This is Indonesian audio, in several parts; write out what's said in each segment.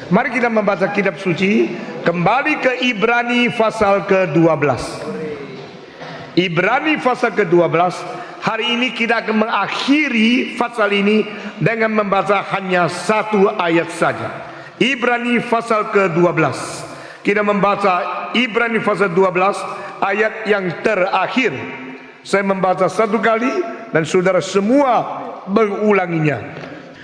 Mari kita membaca kitab suci. Kembali ke Ibrani pasal ke-12. Ibrani pasal ke-12. Hari ini kita akan mengakhiri pasal ini dengan membaca hanya satu ayat saja. Ibrani pasal ke-12. Kita membaca Ibrani pasal 12 ayat yang terakhir. Saya membaca satu kali dan saudara semua mengulanginya.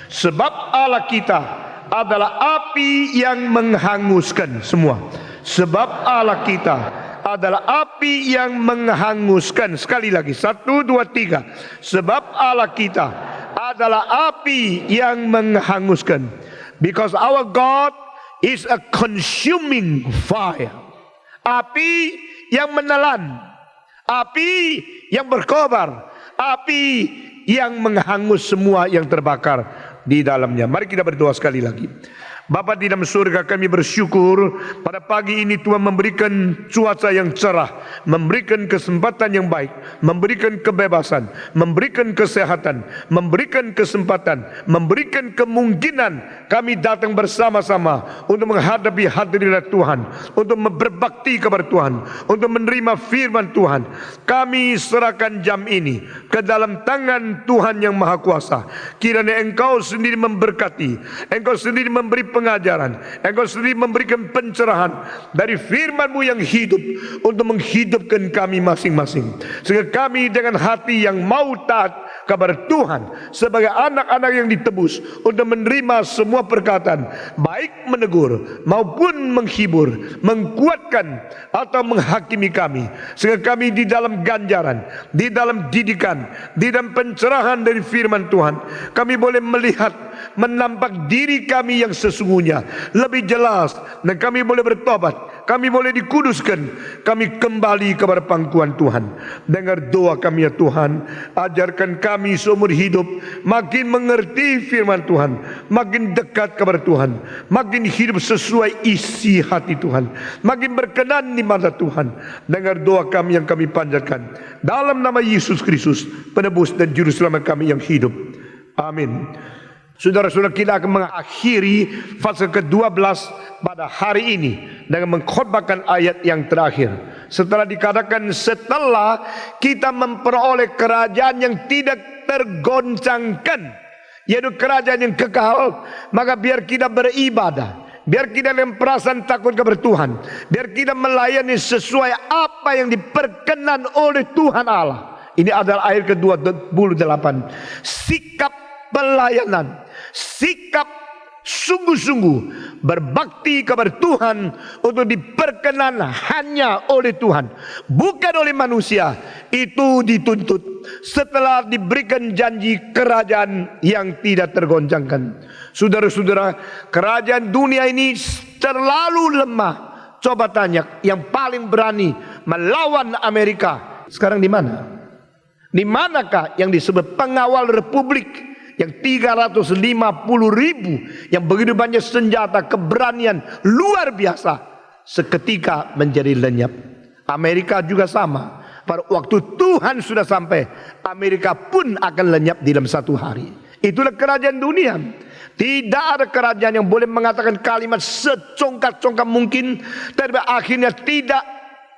Sebab Allah kita adalah api yang menghanguskan semua. Sebab Allah kita adalah api yang menghanguskan. Sekali lagi, 1, 2, 3. Sebab Allah kita adalah api yang menghanguskan. Because our God is a consuming fire. Api yang menelan, api yang berkobar, api yang menghangus semua yang terbakar di dalamnya. Mari kita berdoa sekali lagi. Bapa di dalam surga, kami bersyukur pada pagi ini Tuhan memberikan cuaca yang cerah, memberikan kesempatan yang baik, memberikan kebebasan, memberikan kesehatan, memberikan kesempatan, memberikan kemungkinan kami datang bersama-sama untuk menghadapi hadirat Tuhan, untuk berbakti kepada Tuhan, untuk menerima firman Tuhan. Kami serahkan jam ini ke dalam tangan Tuhan yang Maha Kuasa. Kiranya Engkau sendiri memberkati, Engkau sendiri memberi pengajaran, Engkau sendiri memberikan pencerahan dari firman-Mu yang hidup untuk menghidupkan kami masing-masing, sehingga kami dengan hati yang mau taat kepada Tuhan sebagai anak-anak yang ditebus untuk menerima semua perkataan, baik menegur maupun menghibur, menguatkan atau menghakimi kami, sehingga kami di dalam ganjaran, di dalam didikan, di dalam pencerahan dari firman Tuhan, kami boleh melihat, menampak diri kami yang sesungguhnya lebih jelas, dan kami boleh bertobat, kami boleh dikuduskan, kami kembali kepada pangkuan Tuhan. Dengar doa kami ya Tuhan, ajarkan kami seumur hidup makin mengerti firman Tuhan, makin dekat kepada Tuhan, makin hidup sesuai isi hati Tuhan, makin berkenan di mata Tuhan. Dengar doa kami yang kami panjatkan dalam nama Yesus Kristus, penebus dan juru selamat kami yang hidup. Amin. Saudara-saudara, kita akan mengakhiri fase ke-12 pada hari ini dengan mengkhotbahkan ayat yang terakhir. Setelah dikatakan, setelah kita memperoleh kerajaan yang tidak tergoncangkan, yaitu kerajaan yang kekal, maka biar kita beribadah, biar kita dengan perasaan takut kepada Tuhan, biar kita melayani sesuai apa yang diperkenan oleh Tuhan Allah. Ini adalah ayat ke-28. Sikap pelayanan, sikap sungguh-sungguh berbakti kepada Tuhan untuk diperkenan hanya oleh Tuhan, bukan oleh manusia. Itu dituntut setelah diberikan janji kerajaan yang tidak tergoncangkan. Saudara-saudara, kerajaan dunia ini terlalu lemah. Coba tanya, yang paling berani melawan Amerika sekarang di mana? Di manakah yang disebut pengawal republik yang 350.000, yang begitu banyak senjata, keberanian luar biasa, seketika menjadi lenyap. Amerika juga sama. Pada waktu Tuhan sudah sampai, Amerika pun akan lenyap di dalam satu hari. Itulah kerajaan dunia. Tidak ada kerajaan yang boleh mengatakan kalimat secongkak-congkak mungkin, tapi akhirnya tidak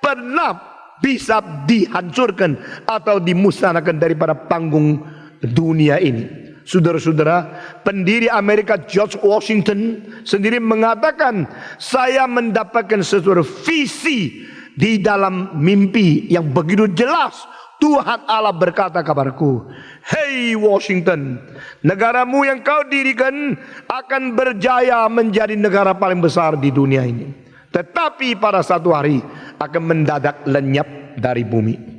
pernah bisa dihancurkan atau dimusnahkan daripada panggung dunia ini. Saudara-saudara, pendiri Amerika George Washington sendiri mengatakan, saya mendapatkan sesuatu visi di dalam mimpi yang begitu jelas. Tuhan Allah berkata kepadaku, "Hei Washington, negaramu yang kau dirikan akan berjaya menjadi negara paling besar di dunia ini. Tetapi pada satu hari akan mendadak lenyap dari bumi."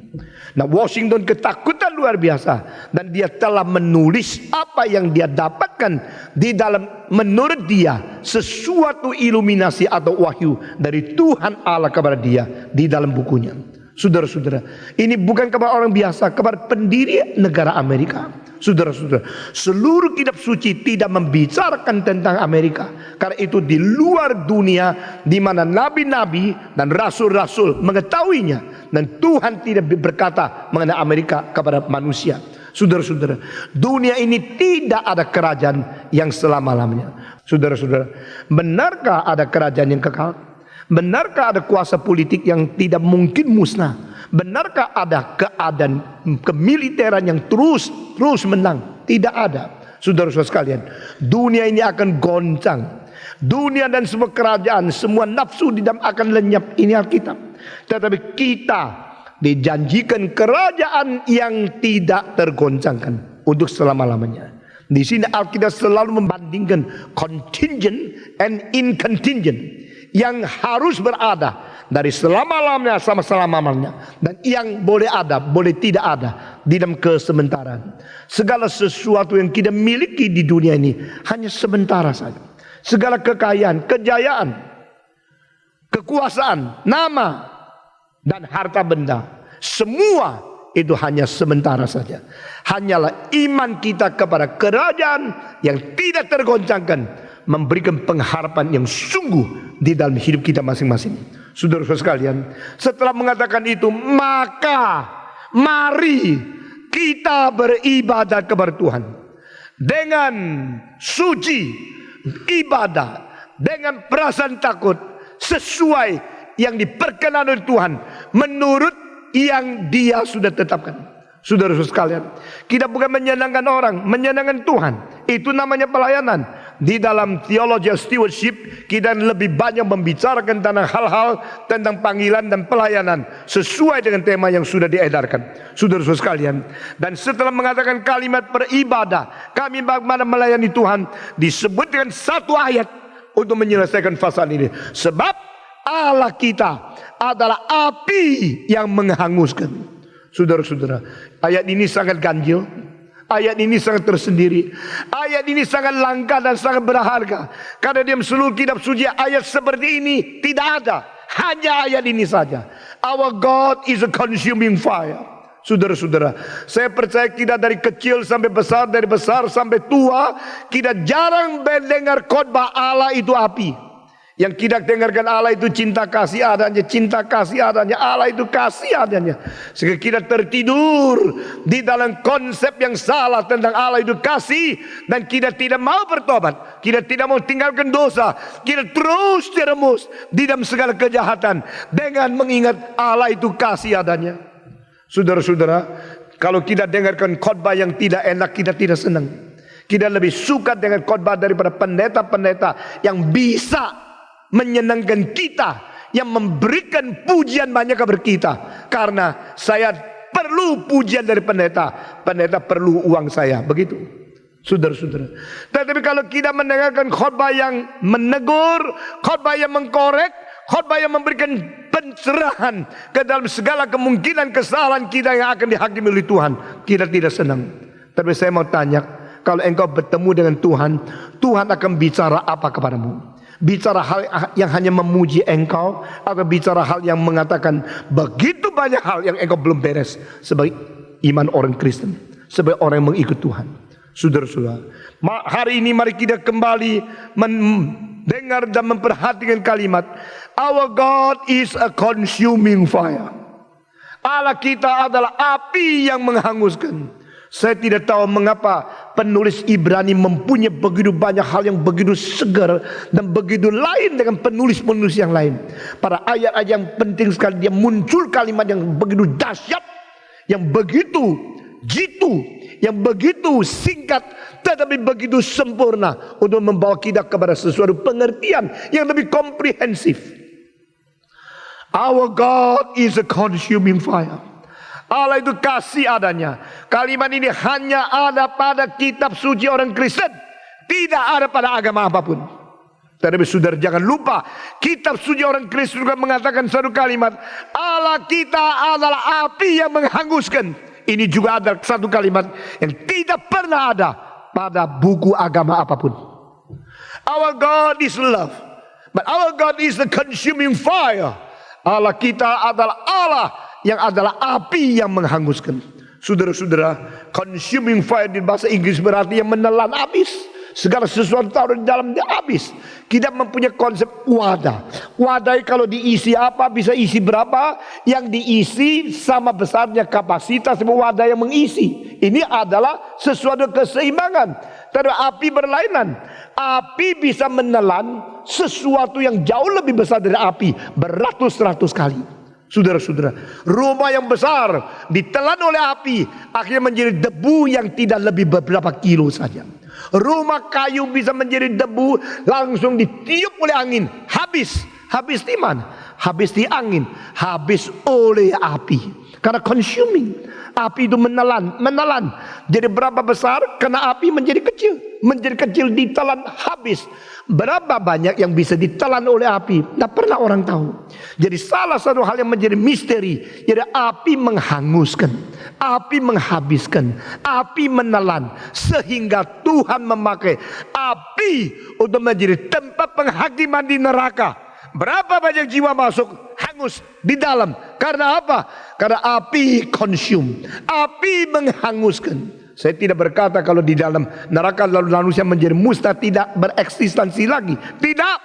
Nah, Washington ketakutan luar biasa, dan dia telah menulis apa yang dia dapatkan di dalam, menurut dia, sesuatu iluminasi atau wahyu dari Tuhan Allah kepada dia di dalam bukunya. Saudara-saudara, ini bukan kepada orang biasa, kepada pendiri negara Amerika. Saudara-saudara, seluruh kitab suci tidak membicarakan tentang Amerika, karena itu di luar dunia, di mana nabi-nabi dan rasul-rasul mengetahuinya, dan Tuhan tidak berkata mengenai Amerika kepada manusia. Saudara-saudara, dunia ini tidak ada kerajaan yang selama-lamanya. Saudara-saudara, benarkah ada kerajaan yang kekal? Benarkah ada kuasa politik yang tidak mungkin musnah? Benarkah ada keadaan kemiliteran yang terus menang? Tidak ada. Saudara-saudara sekalian, dunia ini akan goncang. Dunia dan semua kerajaan, semua nafsu di dalam akan lenyap. Ini Alkitab. Tetapi kita dijanjikan kerajaan yang tidak tergoncangkan untuk selama-lamanya. Di sini Alkitab selalu membandingkan contingent and incontingent, yang harus berada dari selama-lamanya sama selama-lamanya, dan yang boleh ada, boleh tidak ada di dalam kesementaraan. Segala sesuatu yang kita miliki di dunia ini hanya sementara saja. Segala kekayaan, kejayaan, kekuasaan, nama, dan harta benda, semua itu hanya sementara saja. Hanyalah iman kita kepada kerajaan yang tidak tergoncangkan memberikan pengharapan yang sungguh di dalam hidup kita masing-masing. Saudara-saudara sekalian, setelah mengatakan itu, maka mari kita beribadat kepada Tuhan dengan suci, ibadah dengan perasaan takut sesuai yang diperkenan oleh Tuhan menurut yang Dia sudah tetapkan. Saudara-saudara sekalian, kita bukan menyenangkan orang, menyenangkan Tuhan. Itu namanya pelayanan. Di dalam theology of stewardship, kita lebih banyak membicarakan tentang hal-hal tentang panggilan dan pelayanan sesuai dengan tema yang sudah diedarkan. Saudara-saudara sekalian, dan setelah mengatakan kalimat beribadah, kami bagaimana melayani Tuhan, disebutkan satu ayat untuk menyelesaikan pasal ini. Sebab Allah kita adalah api yang menghanguskan. Saudara-saudara, ayat ini sangat ganjil. Ayat ini sangat tersendiri. Ayat ini sangat langka dan sangat berharga. Karena di seluruh kitab suci ayat seperti ini tidak ada. Hanya ayat ini saja. Our God is a consuming fire. Saudara-saudara, saya percaya kita dari kecil sampai besar, dari besar sampai tua, kita jarang mendengar khotbah Allah itu api. Yang kita dengarkan Allah itu cinta kasih adanya, cinta kasih adanya, Allah itu kasih adanya. Sehingga kita tertidur di dalam konsep yang salah tentang Allah itu kasih, dan kita tidak mau bertobat, kita tidak mau tinggalkan dosa, kita terus teremus di dalam segala kejahatan dengan mengingat Allah itu kasih adanya. Saudara-saudara, kalau kita dengarkan khotbah yang tidak enak, kita tidak senang. Kita lebih suka dengan khotbah daripada pendeta-pendeta yang bisa menyenangkan kita, yang memberikan pujian banyak kepada kita. Karena saya perlu pujian dari pendeta, pendeta perlu uang saya, begitu saudara-saudara. Tetapi kalau kita mendengarkan khotbah yang menegur, khotbah yang mengkorek, khotbah yang memberikan pencerahan ke dalam segala kemungkinan kesalahan kita yang akan dihakimi oleh Tuhan, kita tidak senang. Tapi saya mau tanya, kalau engkau bertemu dengan Tuhan, Tuhan akan bicara apa kepadamu? Bicara hal yang hanya memuji engkau, atau bicara hal yang mengatakan begitu banyak hal yang engkau belum beres sebagai iman orang Kristen, sebagai orang yang mengikut Tuhan? Saudara-saudara, hari ini mari kita kembali mendengar dan memperhatikan kalimat Our God is a consuming fire. Allah kita adalah api yang menghanguskan. Saya tidak tahu mengapa penulis Ibrani mempunyai begitu banyak hal yang begitu segar dan begitu lain dengan penulis-penulis yang lain. Pada ayat-ayat yang penting sekali dia muncul kalimat yang begitu dahsyat, yang begitu jitu, yang begitu singkat tetapi begitu sempurna untuk membawa kita kepada sesuatu pengertian yang lebih komprehensif. Our God is a consuming fire. Allah itu kasih adanya. Kalimat ini hanya ada pada kitab suci orang Kristen, tidak ada pada agama apapun. Tetapi saudara jangan lupa, kitab suci orang Kristen juga mengatakan satu kalimat, Allah kita adalah api yang menghanguskan. Ini juga ada satu kalimat yang tidak pernah ada pada buku agama apapun. Our God is love, but our God is the consuming fire. Allah kita adalah Allah yang adalah api yang menghanguskan. Saudara-saudara, consuming fire di bahasa Inggris berarti yang menelan habis. Segala sesuatu taruh di dalam dia habis. Kita mempunyai konsep wadah. Wadah kalau diisi apa bisa isi berapa. Yang diisi sama besarnya kapasitas wadah yang mengisi. Ini adalah sesuatu keseimbangan. Tapi api berlainan. Api bisa menelan sesuatu yang jauh lebih besar dari api beratus-ratus kali. Saudara-saudara, rumah yang besar ditelan oleh api akhirnya menjadi debu yang tidak lebih beberapa kilo saja. Rumah kayu bisa menjadi debu langsung ditiup oleh angin, habis di mana? Habis di angin, habis oleh api. Karena consuming, api itu menelan. Jadi berapa besar? Karena api menjadi kecil ditelan habis. Berapa banyak yang bisa ditelan oleh api? Tidak pernah orang tahu. Jadi salah satu hal yang menjadi misteri, jadi api menghanguskan, api menghabiskan, api menelan, sehingga Tuhan memakai api untuk menjadi tempat penghakiman di neraka. Berapa banyak jiwa masuk hangus di dalam? Karena apa? Karena api consume, api menghanguskan. Saya tidak berkata kalau di dalam neraka lalu manusia menjadi mustahil tidak bereksistensi lagi. Tidak.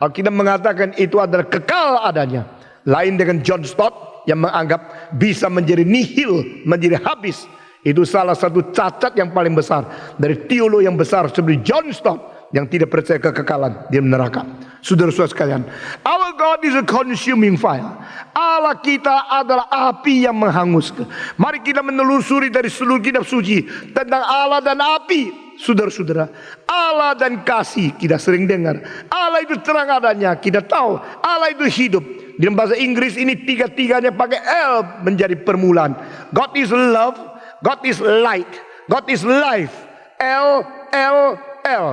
Alkitab mengatakan itu adalah kekal adanya. Lain dengan John Stott yang menganggap bisa menjadi nihil, menjadi habis. Itu salah satu cacat yang paling besar dari teolog yang besar seperti John Stott yang tidak percaya kekekalan di neraka. Saudara-saudara sekalian, our God is a consuming fire. Allah kita adalah api yang menghanguskan. Mari kita menelusuri dari seluruh kitab suci tentang Allah dan api. Saudara-saudara, Allah dan kasih kita sering dengar. Allah itu terang adanya, kita tahu. Allah itu hidup. Di bahasa Inggris ini tiga-tiganya pakai L menjadi permulaan. God is love, God is light, God is life. L, L, L.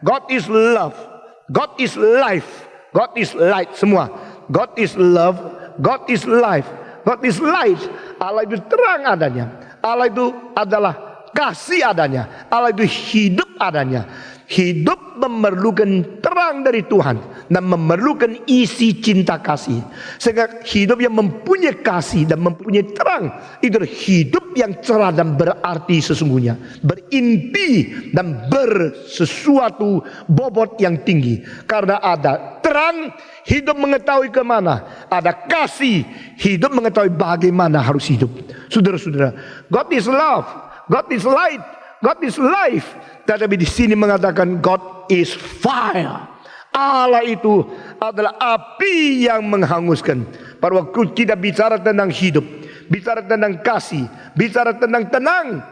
God is love, God is life, God is light, semua. God is love, God is life, God is light. Allah itu terang adanya. Allah itu adalah kasih adanya. Allah itu hidup adanya. Hidup memerlukan terang dari Tuhan dan memerlukan isi cinta kasih. Sehingga hidup yang mempunyai kasih dan mempunyai terang itu hidup yang cerah dan berarti sesungguhnya, berinti dan bersesuatu bobot yang tinggi. Karena ada terang, hidup mengetahui kemana. Ada kasih, hidup mengetahui bagaimana harus hidup. Saudara-saudara, God is love, God is light, God is life. Tetapi di sini mengatakan God is fire. Allah itu adalah api yang menghanguskan. Pada waktu kita bicara tentang hidup, bicara tentang kasih, bicara tentang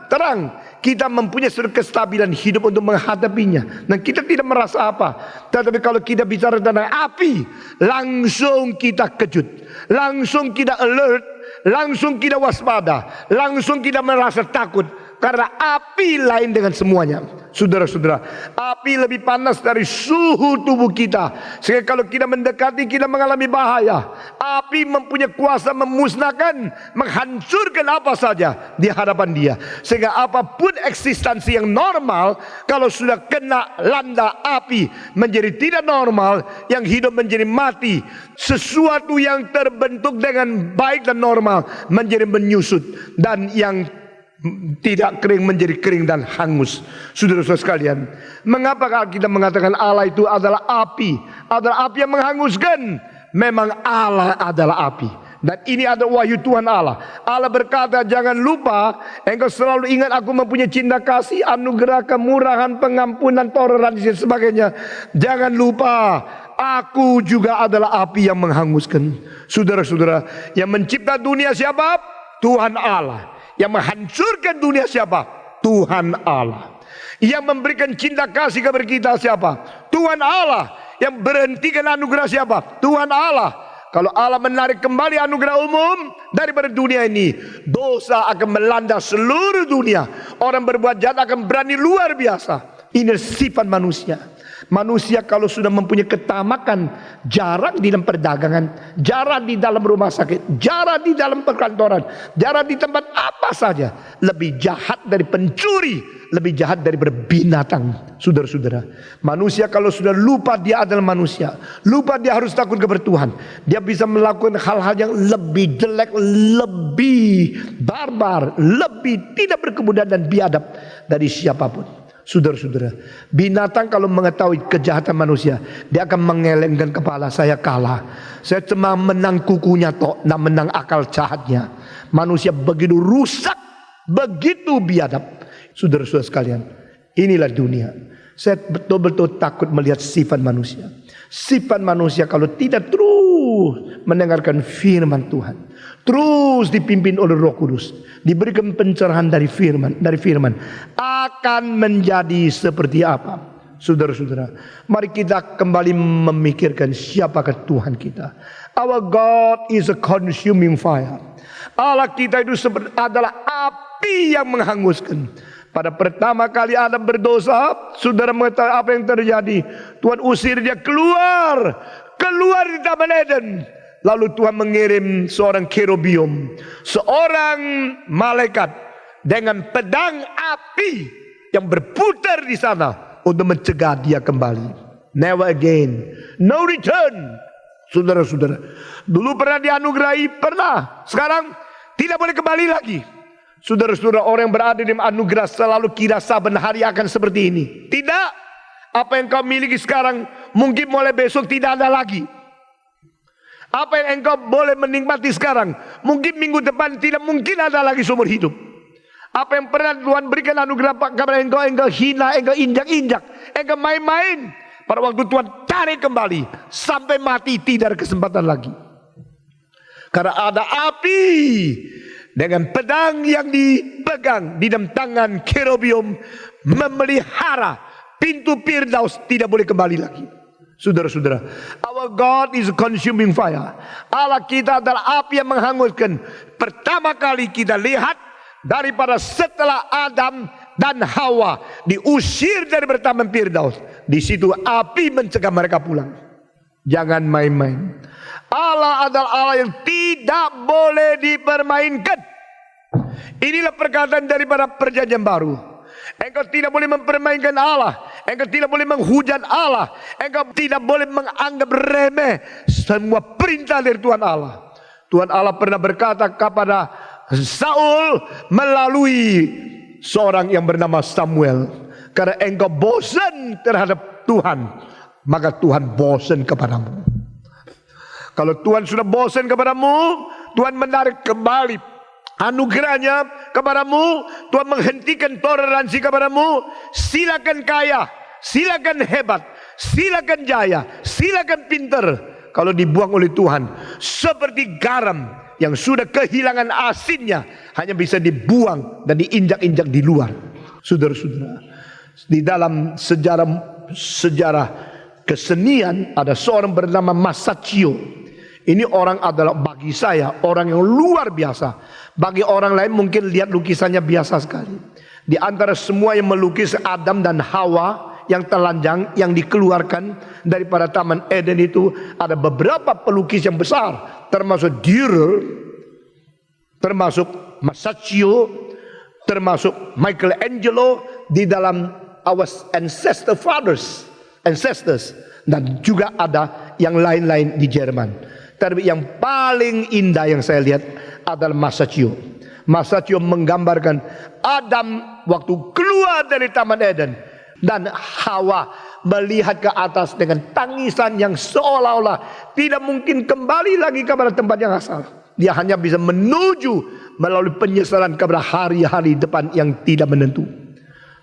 terang, kita mempunyai suatu kestabilan hidup untuk menghadapinya. Dan kita tidak merasa apa. Tetapi kalau kita bicara tentang api, langsung kita kejut, langsung kita alert, langsung kita waspada, langsung kita merasa takut. Karena api lain dengan semuanya. Saudara-saudara, api lebih panas dari suhu tubuh kita. Sehingga kalau kita mendekati, kita mengalami bahaya. Api mempunyai kuasa memusnahkan, menghancurkan apa saja di hadapan dia. Sehingga apapun eksistensi yang normal, kalau sudah kena landa api, menjadi tidak normal, yang hidup menjadi mati. Sesuatu yang terbentuk dengan baik dan normal menjadi menyusut. Dan yang tidak kering menjadi kering dan hangus. Saudara-saudara sekalian, mengapa kita mengatakan Allah itu adalah api yang menghanguskan? Memang Allah adalah api. Dan ini ada wahyu Tuhan Allah. Allah berkata, jangan lupa engkau selalu ingat aku mempunyai cinta kasih, anugerah, kemurahan, pengampunan, toleransi dan sebagainya. Jangan lupa aku juga adalah api yang menghanguskan. Saudara-saudara, yang mencipta dunia siapa? Tuhan Allah. Yang menghancurkan dunia siapa? Tuhan Allah. Yang memberikan cinta kasih kepada kita siapa? Tuhan Allah. Yang berhentikan anugerah siapa? Tuhan Allah. Kalau Allah menarik kembali anugerah umum daripada dunia ini, dosa akan melanda seluruh dunia. Orang berbuat jahat akan berani luar biasa. Ini sifat manusia. Manusia kalau sudah mempunyai ketamakan, jarak di dalam perdagangan, jarak di dalam rumah sakit, jarak di dalam perkantoran, jarak di tempat apa saja, lebih jahat dari pencuri, lebih jahat dari berbinatang. Saudara-saudara, manusia kalau sudah lupa dia adalah manusia, lupa dia harus takut kepada Tuhan, dia bisa melakukan hal-hal yang lebih jelek, lebih barbar, lebih tidak berkemudian dan biadab dari siapapun. Saudara-saudara, binatang kalau mengetahui kejahatan manusia, dia akan mengelengkan kepala. Saya kalah, saya cuma menang kukunya tok, nak menang akal jahatnya. Manusia begitu rusak, begitu biadab. Saudara-saudara sekalian, inilah dunia. Saya betul-betul takut melihat sifat manusia. Sifat manusia kalau tidak terus mendengarkan firman Tuhan, terus dipimpin oleh Roh Kudus, diberikan pencerahan dari firman, akan menjadi seperti apa? Saudara-saudara, mari kita kembali memikirkan siapakah Tuhan kita. Our God is a consuming fire. Allah kita itu adalah api yang menghanguskan. Pada pertama kali Adam berdosa, saudara mengetahui apa yang terjadi. Tuhan usir dia keluar di Taman Eden. Lalu Tuhan mengirim seorang kerubium, seorang malaikat dengan pedang api yang berputar di sana untuk mencegah dia kembali. Never again, no return. Saudara-saudara, dulu pernah dianugerahi, pernah, sekarang tidak boleh kembali lagi. Saudara-saudara, orang yang berada di anugerah selalu kira saban hari akan seperti ini. Tidak. Apa yang kau miliki sekarang mungkin mulai besok tidak ada lagi. Apa yang engkau boleh menikmati sekarang mungkin minggu depan tidak mungkin ada lagi seumur hidup. Apa yang pernah Tuhan berikan anugerah kepada engkau hina, engkau injak-injak, engkau main-main. Pada waktu Tuhan tarik kembali sampai mati tidak ada kesempatan lagi. Karena ada api dengan pedang yang dipegang di dalam tangan kerubium memelihara pintu Firdaus tidak boleh kembali lagi. Saudara-saudara, our God is a consuming fire. Allah kita adalah api yang menghanguskan. Pertama kali kita lihat daripada setelah Adam dan Hawa diusir dari Taman Firdaus, di situ api mencegah mereka pulang. Jangan main-main. Allah adalah Allah yang tidak boleh dipermainkan. Inilah perkataan daripada perjanjian baru. Engkau tidak boleh mempermainkan Allah. Engkau tidak boleh menghujat Allah. Engkau tidak boleh menganggap remeh semua perintah dari Tuhan Allah. Tuhan Allah pernah berkata kepada Saul melalui seorang yang bernama Samuel, karena engkau bosan terhadap Tuhan, maka Tuhan bosan kepadamu. Kalau Tuhan sudah bosan kepadamu, Tuhan menarik kembali anugerahnya kepadamu. Tuhan menghentikan toleransi kepadamu. Silakan kaya, silakan hebat, silakan jaya, silakan pinter. Kalau dibuang oleh Tuhan seperti garam yang sudah kehilangan asinnya, hanya bisa dibuang dan diinjak-injak di luar. Saudara-saudara, di dalam sejarah kesenian ada seorang bernama Masaccio. Ini orang adalah bagi saya orang yang luar biasa. Bagi orang lain mungkin lihat lukisannya biasa sekali. Di antara semua yang melukis Adam dan Hawa yang telanjang yang dikeluarkan daripada Taman Eden itu, ada beberapa pelukis yang besar, termasuk Dürer, termasuk Masaccio, termasuk Michelangelo di dalam our ancestors, dan juga ada yang lain-lain di Jerman. Tapi yang paling indah yang saya lihat adalah Masaccio. Masaccio menggambarkan Adam waktu keluar dari Taman Eden dan Hawa melihat ke atas dengan tangisan yang seolah-olah tidak mungkin kembali lagi kepada tempat yang asal. Dia hanya bisa menuju melalui penyesalan kepada hari-hari depan yang tidak menentu.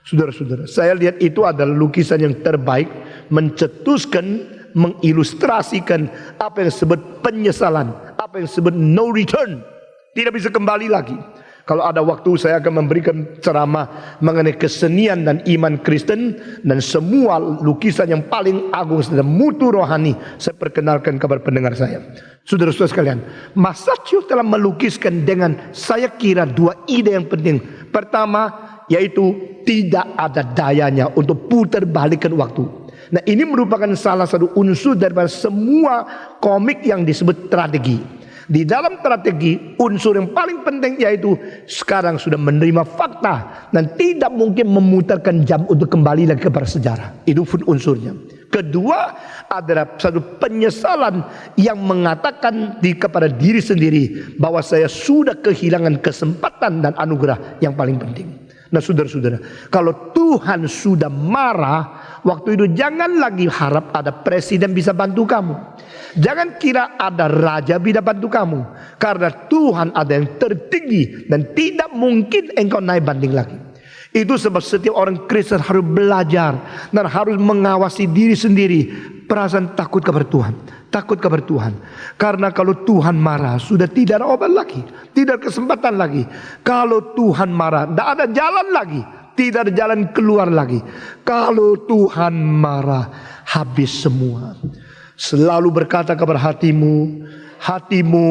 Saudara-saudara, saya lihat itu adalah lukisan yang terbaik, mencetuskan, mengilustrasikan apa yang disebut penyesalan, apa yang disebut no return, tidak bisa kembali lagi. Kalau ada waktu saya akan memberikan ceramah mengenai kesenian dan iman Kristen, dan semua lukisan yang paling agung dan mutu rohani saya perkenalkan kepada pendengar saya. Saudara-saudara sekalian, Masaccio telah melukiskan dengan saya kira dua ide yang penting. Pertama, yaitu tidak ada dayanya untuk putar balikan waktu. Nah, ini merupakan salah satu unsur daripada semua komik yang disebut strategi. Di dalam strategi, unsur yang paling penting yaitu sekarang sudah menerima fakta dan tidak mungkin memutarkan jam untuk kembali lagi kepada sejarah. Itu pun unsurnya. Kedua adalah satu penyesalan yang mengatakan kepada diri sendiri bahwa saya sudah kehilangan kesempatan dan anugerah yang paling penting. Nah, saudara-saudara, kalau Tuhan sudah marah, waktu itu jangan lagi harap ada presiden bisa bantu kamu. Jangan kira ada raja bisa bantu kamu. Karena Tuhan ada yang tertinggi dan tidak mungkin engkau naik banding lagi. Itu sebab setiap orang Kristen harus belajar dan harus mengawasi diri sendiri. Perasaan takut kepada Tuhan. Takut kepada Tuhan. Karena kalau Tuhan marah, sudah tidak ada obat lagi. Tidak ada kesempatan lagi. Kalau Tuhan marah, tidak ada jalan lagi. Tidak ada jalan keluar lagi. Kalau Tuhan marah, habis semua. Selalu berkata kepada hatimu, hatimu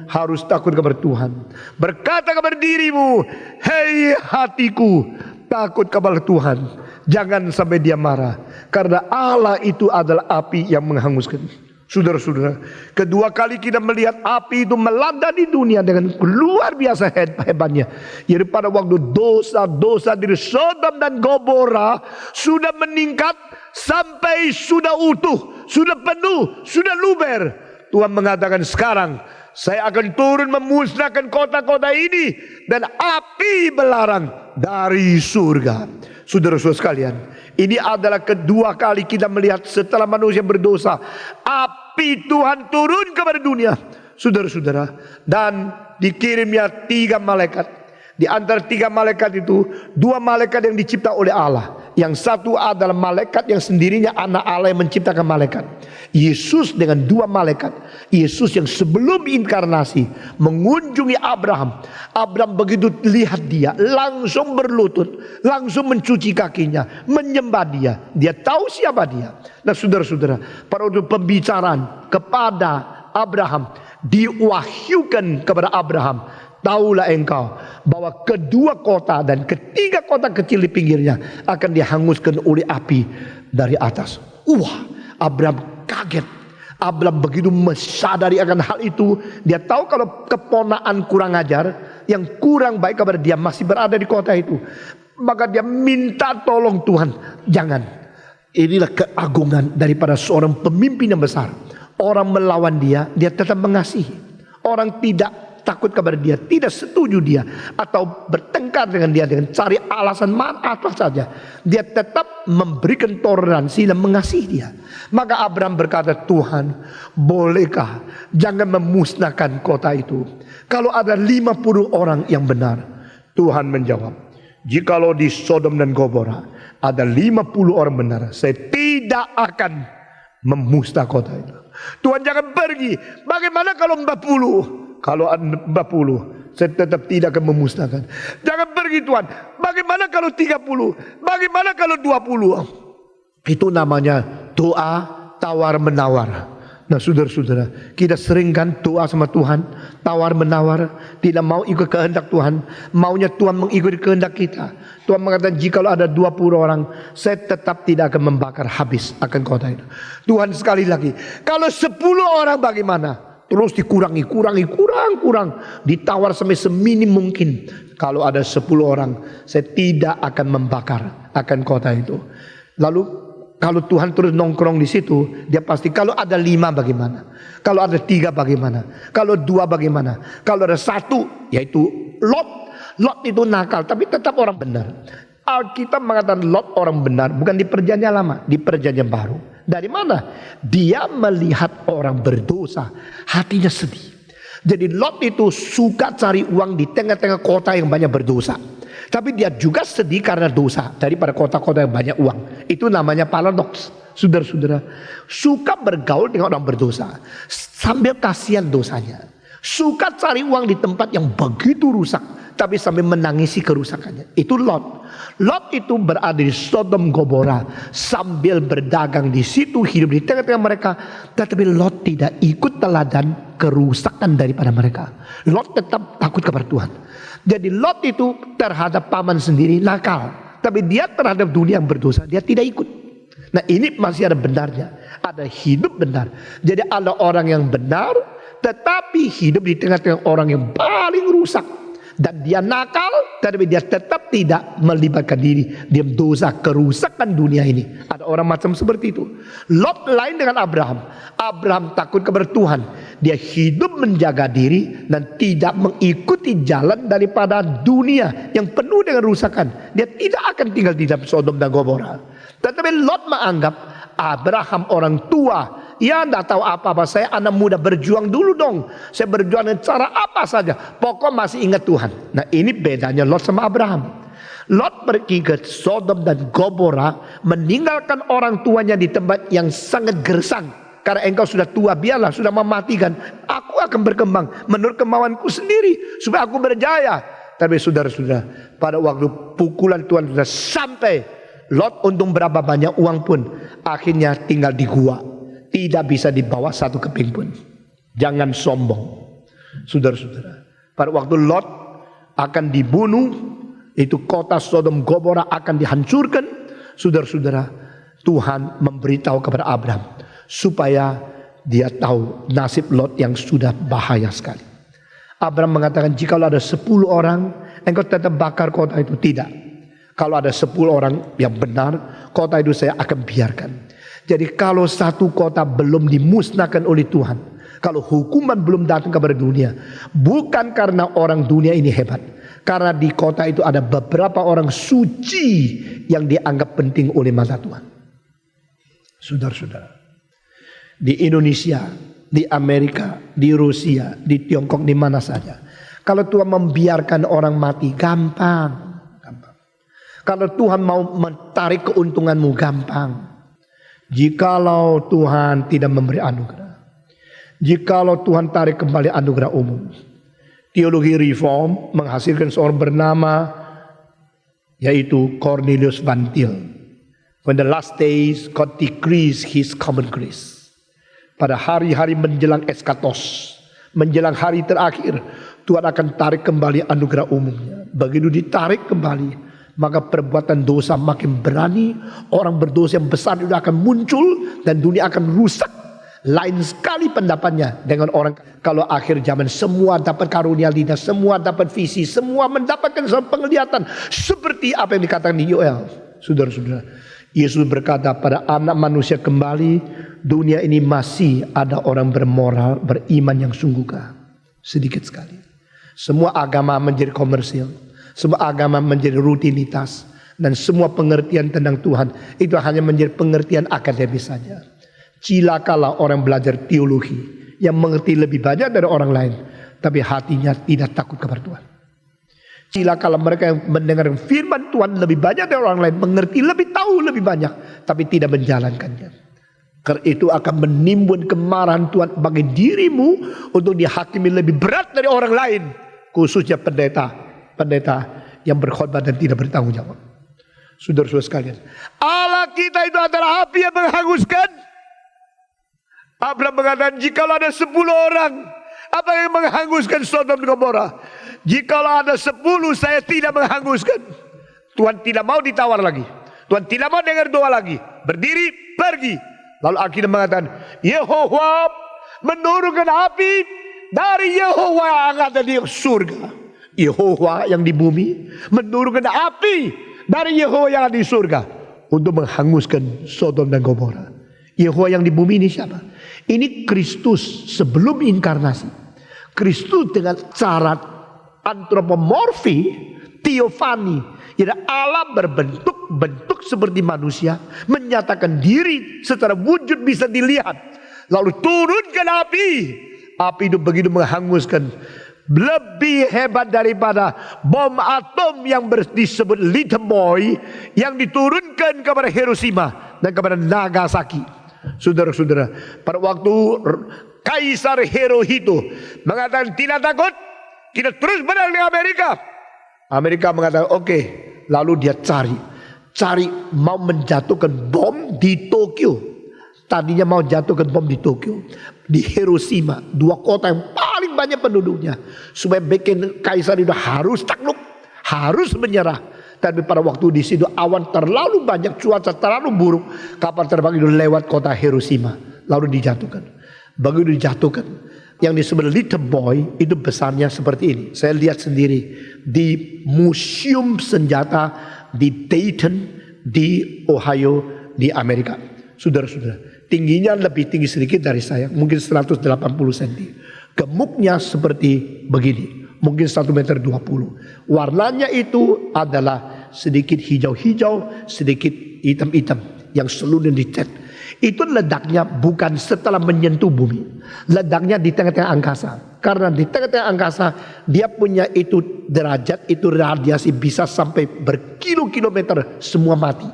harus takut kepada Tuhan. Berkata kepada dirimu, hei hatiku, takut kepada Tuhan. Jangan sampai dia marah. Karena Allah itu adalah api yang menghanguskan. Saudara-saudara, kedua kali kita melihat api itu melanda di dunia dengan luar biasa hebatnya. Jadi pada waktu dosa-dosa dari Sodom dan Gomora sudah meningkat sampai sudah utuh, sudah penuh, sudah luber. Tuhan mengatakan sekarang saya akan turun memusnahkan kota-kota ini dan api belarang dari surga. Saudara-saudara sekalian, ini adalah kedua kali kita melihat setelah manusia berdosa, api Tuhan turun kepada dunia. Saudara-saudara, dan dikirimnya 3 malaikat. Di antara 3 malaikat itu, 2 malaikat yang dicipta oleh Allah. Yang satu adalah malaikat yang sendirinya anak Allah yang menciptakan malaikat. Yesus dengan 2 malaikat. Yesus yang sebelum inkarnasi mengunjungi Abraham. Abraham begitu lihat dia, langsung berlutut, langsung mencuci kakinya, menyembah dia. Dia tahu siapa dia. Nah saudara-saudara, pada waktu pembicaraan kepada Abraham, diwahyukan kepada Abraham, taulah engkau bahwa kedua kota dan ketiga kota kecil di pinggirnya akan dihanguskan oleh api dari atas. Wah, Abraham kaget. Abraham begitu menyadari akan hal itu. Dia tahu kalau keponaan kurang ajar, yang kurang baik kepada dia masih berada di kota itu. Maka dia minta tolong Tuhan. Jangan. Inilah keagungan daripada seorang pemimpin yang besar. Orang melawan dia, dia tetap mengasihi. Orang tidak takut kepada dia, tidak setuju dia, atau bertengkar dengan dia dengan cari alasan apa saja, dia tetap memberikan toleransi dan mengasihi dia. Maka Abraham berkata, Tuhan, bolehkah jangan memusnahkan kota itu kalau ada 50 orang yang benar? Tuhan menjawab, jikalau di Sodom dan Gomora ada 50 orang benar, saya tidak akan memusnahkan kota itu. Tuhan jangan pergi. Bagaimana kalau 40? Kalau 40, saya tetap tidak akan memusnahkan. Jangan pergi Tuhan. Bagaimana kalau 30? Bagaimana kalau 20? Itu namanya doa tawar-menawar. Nah saudara-saudara, kita sering kan doa sama Tuhan, tawar-menawar, tidak mau ikut kehendak Tuhan, maunya Tuhan mengikuti kehendak kita. Tuhan mengatakan, jikalau ada 20 orang, saya tetap tidak akan membakar habis akan kota itu. Tuhan sekali lagi, kalau 10 orang bagaimana? Terus dikurangi, kurang. Ditawar sampai seminim mungkin. Kalau ada 10 orang, saya tidak akan membakar akan kota itu. Lalu kalau Tuhan terus nongkrong di situ, dia pasti kalau ada 5 bagaimana? Kalau ada 3 bagaimana? Kalau 2 bagaimana? Kalau ada 1, yaitu Lot. Lot itu nakal, tapi tetap orang benar. Alkitab mengatakan Lot orang benar, bukan di perjanjian lama, di perjanjian baru. Dari mana? Dia melihat orang berdosa, hatinya sedih. Jadi Lot itu suka cari uang di tengah-tengah kota yang banyak berdosa. Tapi dia juga sedih karena dosa daripada kota-kota yang banyak uang. Itu namanya paradoks. Saudara-saudara, suka bergaul dengan orang berdosa sambil kasihan dosanya. Suka cari uang di tempat yang begitu rusak, tapi sambil menangisi kerusakannya. Itu Lot. Lot itu berada di Sodom Gomora sambil berdagang di situ, hidup di tengah-tengah mereka. Tetapi Lot tidak ikut teladan kerusakan daripada mereka. Lot tetap takut kepada Tuhan. Jadi Lot itu terhadap paman sendiri nakal, tapi dia terhadap dunia yang berdosa dia tidak ikut. Nah ini masih ada benarnya, ada hidup benar. Jadi ada orang yang benar, tetapi hidup di tengah-tengah orang yang paling rusak. Dan dia nakal, tapi dia tetap tidak melibatkan diri. Dia dosa, kerusakan dunia ini. Ada orang macam seperti itu. Lot lain dengan Abraham. Abraham takut kepada Tuhan. Dia hidup menjaga diri dan tidak mengikuti jalan daripada dunia yang penuh dengan rusakan. Dia tidak akan tinggal di dalam Sodom dan Gomora. Tetapi Lot menganggap Abraham orang tua. Ya tidak tahu apa-apa, saya anak muda, berjuang dulu dong. Saya berjuang dengan cara apa saja, pokok masih ingat Tuhan. Nah ini bedanya Lot sama Abraham. Lot pergi ke Sodom dan Gomora, meninggalkan orang tuanya di tempat yang sangat gersang. Karena engkau sudah tua, biarlah, sudah mematikan. Aku akan berkembang menurut kemauanku sendiri supaya aku berjaya. Tapi saudara-saudara, pada waktu pukulan Tuhan sudah sampai, Lot untung berapa banyak uang pun, akhirnya tinggal di gua, tidak bisa dibawa satu keping pun. Jangan sombong, saudara-saudara. Pada waktu Lot akan dibunuh, itu kota Sodom Gomora akan dihancurkan. Saudara-saudara, Tuhan memberitahu kepada Abraham supaya dia tahu nasib Lot yang sudah bahaya sekali. Abraham mengatakan, jika ada 10 orang, engkau tetap bakar kota itu. Tidak. Kalau ada 10 orang yang benar, kota itu saya akan biarkan. Jadi kalau satu kota belum dimusnahkan oleh Tuhan, kalau hukuman belum datang kepada dunia, bukan karena orang dunia ini hebat, karena di kota itu ada beberapa orang suci yang dianggap penting oleh mata Tuhan. Saudara-saudara, di Indonesia, di Amerika, di Rusia, di Tiongkok, di mana saja, kalau Tuhan membiarkan orang mati, gampang. Kalau Tuhan mau menarik keuntunganmu, gampang. Jikalau Tuhan tidak memberi anugerah, jikalau Tuhan tarik kembali anugerah umum. Teologi reform menghasilkan seorang bernama, yaitu Cornelius Van Til. When the last days God decrease His common grace. Pada hari-hari menjelang eskatos, menjelang hari terakhir, Tuhan akan tarik kembali anugerah umumnya. Begitu ditarik kembali, maka perbuatan dosa makin berani. Orang berdosa yang besar itu akan muncul dan dunia akan rusak. Lain sekali pendapatnya dengan orang. Kalau akhir zaman semua dapat karunia lidah, semua dapat visi, semua mendapatkan penglihatan. Seperti apa yang dikatakan di Yoel. Saudara-saudara, Yesus berkata, pada anak manusia kembali, dunia ini masih ada orang bermoral, beriman yang sungguhkah. Sedikit sekali. Semua agama menjadi komersil, semua agama menjadi rutinitas, dan semua pengertian tentang Tuhan itu hanya menjadi pengertian akademis saja. Cilakalah orang belajar teologi yang mengerti lebih banyak dari orang lain, tapi hatinya tidak takut kepada Tuhan. Cilakalah mereka yang mendengar firman Tuhan lebih banyak dari orang lain, mengerti lebih, tahu lebih banyak, tapi tidak menjalankannya. Karena itu akan menimbun kemarahan Tuhan bagi dirimu untuk dihakimi lebih berat dari orang lain, khususnya pendeta yang berkhotbah dan tidak bertanggung jawab. Saudara-saudara sekalian, Allah kita itu adalah api yang menghanguskan. Abraham mengatakan, jikalau ada 10 orang, apa yang menghanguskan Sodom dan Gomora? Jikalau ada 10, saya tidak menghanguskan. Tuhan tidak mau ditawar lagi, Tuhan tidak mau dengar doa lagi. Berdiri, pergi. Lalu akhirnya mengatakan, Yehova menurunkan api dari Yehova yang ada di surga. Yehova yang di bumi menurunkan api dari Yehova yang ada di surga untuk menghanguskan Sodom dan Gomora. Yehova yang di bumi ini siapa? Ini Kristus sebelum inkarnasi. Kristus dengan cara antropomorfi, teofani, jadi Allah berbentuk seperti manusia, menyatakan diri secara wujud bisa dilihat, lalu turunkan api. Api itu begitu menghanguskan, lebih hebat daripada bom atom yang disebut Little Boy yang diturunkan kepada Hiroshima dan kepada Nagasaki. Saudara-saudara, pada waktu Kaisar Hirohito mengatakan tidak takut, kita terus berang dengan Amerika. Amerika mengatakan oke. Lalu dia cari mau menjatuhkan bom di Tokyo. Tadinya mau jatuhkan bom di Tokyo, di Hiroshima, 2 kota yang paling banyak penduduknya, supaya bikin Kaisar itu harus takluk, harus menyerah. Tapi pada waktu di situ awan terlalu banyak, cuaca terlalu buruk, kapal terbang itu lewat kota Hiroshima, lalu dijatuhkan. Begitu dijatuhkan, yang disebut Little Boy itu besarnya seperti ini. Saya lihat sendiri di museum senjata di Dayton, di Ohio, di Amerika. Saudara-saudara, tingginya lebih tinggi sedikit dari saya, mungkin 180 cm. Gemuknya seperti begini, mungkin 1,20 meter. Warnanya itu adalah sedikit hijau-hijau, sedikit hitam-hitam, yang seluruhnya dicat. Itu ledaknya bukan setelah menyentuh bumi. Ledaknya di tengah-tengah angkasa. Karena di tengah-tengah angkasa dia punya itu derajat, itu radiasi bisa sampai berkilo-kilometer, semua mati.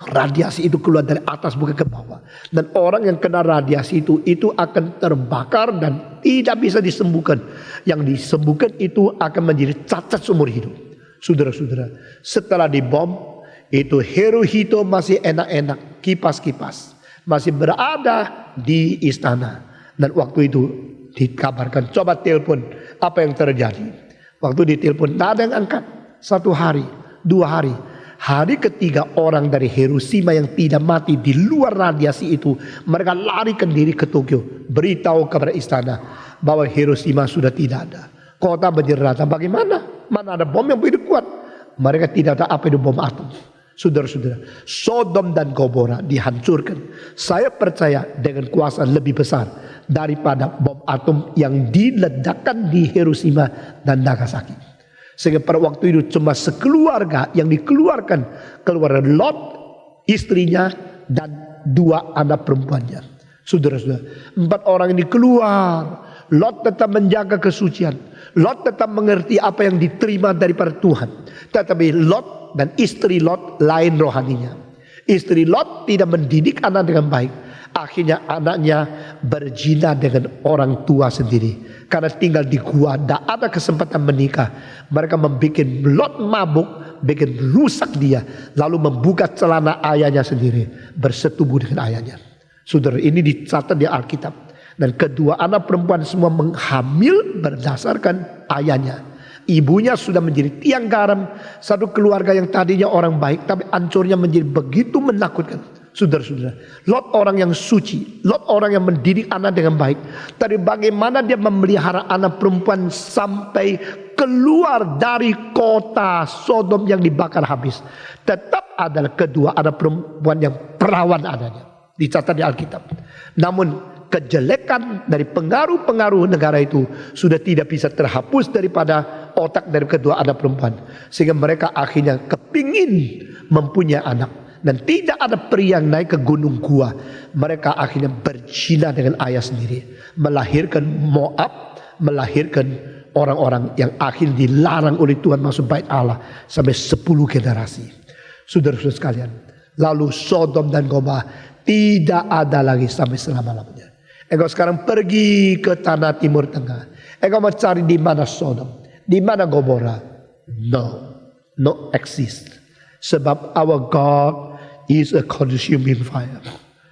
Radiasi itu keluar dari atas bukan ke bawah. Dan orang yang kena radiasi itu akan terbakar dan tidak bisa disembuhkan. Yang disembuhkan itu akan menjadi cacat seumur hidup. Saudara-saudara, setelah dibom, itu Hirohito masih enak-enak, kipas-kipas. Masih berada di istana. Dan waktu itu dikabarkan, coba telepon apa yang terjadi. Waktu ditelepon, tidak ada yang angkat. 1 hari, 2 hari. Hari ketiga orang dari Hiroshima yang tidak mati di luar radiasi itu, mereka larikan diri ke Tokyo. Beritahu kepada istana bahwa Hiroshima sudah tidak ada. Kota menjadi rata. Bagaimana? Mana ada bom yang begitu kuat? Mereka tidak tahu apa itu bom atom. Saudara-saudara, Sodom dan Gomora dihancurkan. Saya percaya dengan kuasa lebih besar daripada bom atom yang diledakkan di Hiroshima dan Nagasaki. Sehingga pada waktu itu cuma sekeluarga yang dikeluarkan, keluar Lot, istrinya, dan 2 anak perempuannya. Saudara-saudara, 4 orang ini keluar. Lot tetap menjaga kesucian. Lot tetap mengerti apa yang diterima daripada Tuhan. Tetapi Lot dan istri Lot lain rohaninya. Istri Lot tidak mendidik anak dengan baik. Akhirnya anaknya berzina dengan orang tua sendiri. Karena tinggal di gua, tidak ada kesempatan menikah. Mereka membuat Lot mabuk, bikin rusak dia. Lalu membuka celana ayahnya sendiri. Bersetubuh dengan ayahnya. Saudara, ini dicatat di Alkitab. Dan kedua anak perempuan semua menghamil berdasarkan ayahnya. Ibunya sudah menjadi tiang garam. Satu keluarga yang tadinya orang baik, tapi hancurnya menjadi begitu menakutkan. Saudara-saudara, Lot orang yang suci, Lot orang yang mendidik anak dengan baik. Tapi bagaimana dia memelihara anak perempuan sampai keluar dari kota Sodom yang dibakar habis. Tetap adalah kedua anak perempuan yang perawan adanya. Dicatat di Alkitab. Namun kejelekan dari pengaruh-pengaruh negara itu sudah tidak bisa terhapus daripada otak dari kedua anak perempuan. Sehingga mereka akhirnya kepingin mempunyai anak. Dan tidak ada pria yang naik ke gunung gua. Mereka akhirnya berzina dengan ayah sendiri. Melahirkan Moab. Melahirkan orang-orang yang akhirnya dilarang oleh Tuhan masuk bait Allah. Sampai 10 generasi. Saudara-saudara sekalian. Lalu Sodom dan Gomora tidak ada lagi sampai selama-lamanya. Engkau sekarang pergi ke tanah Timur Tengah. Engkau mau cari di mana Sodom. Di mana Gomora. No exist. Sebab our God is a consuming fire.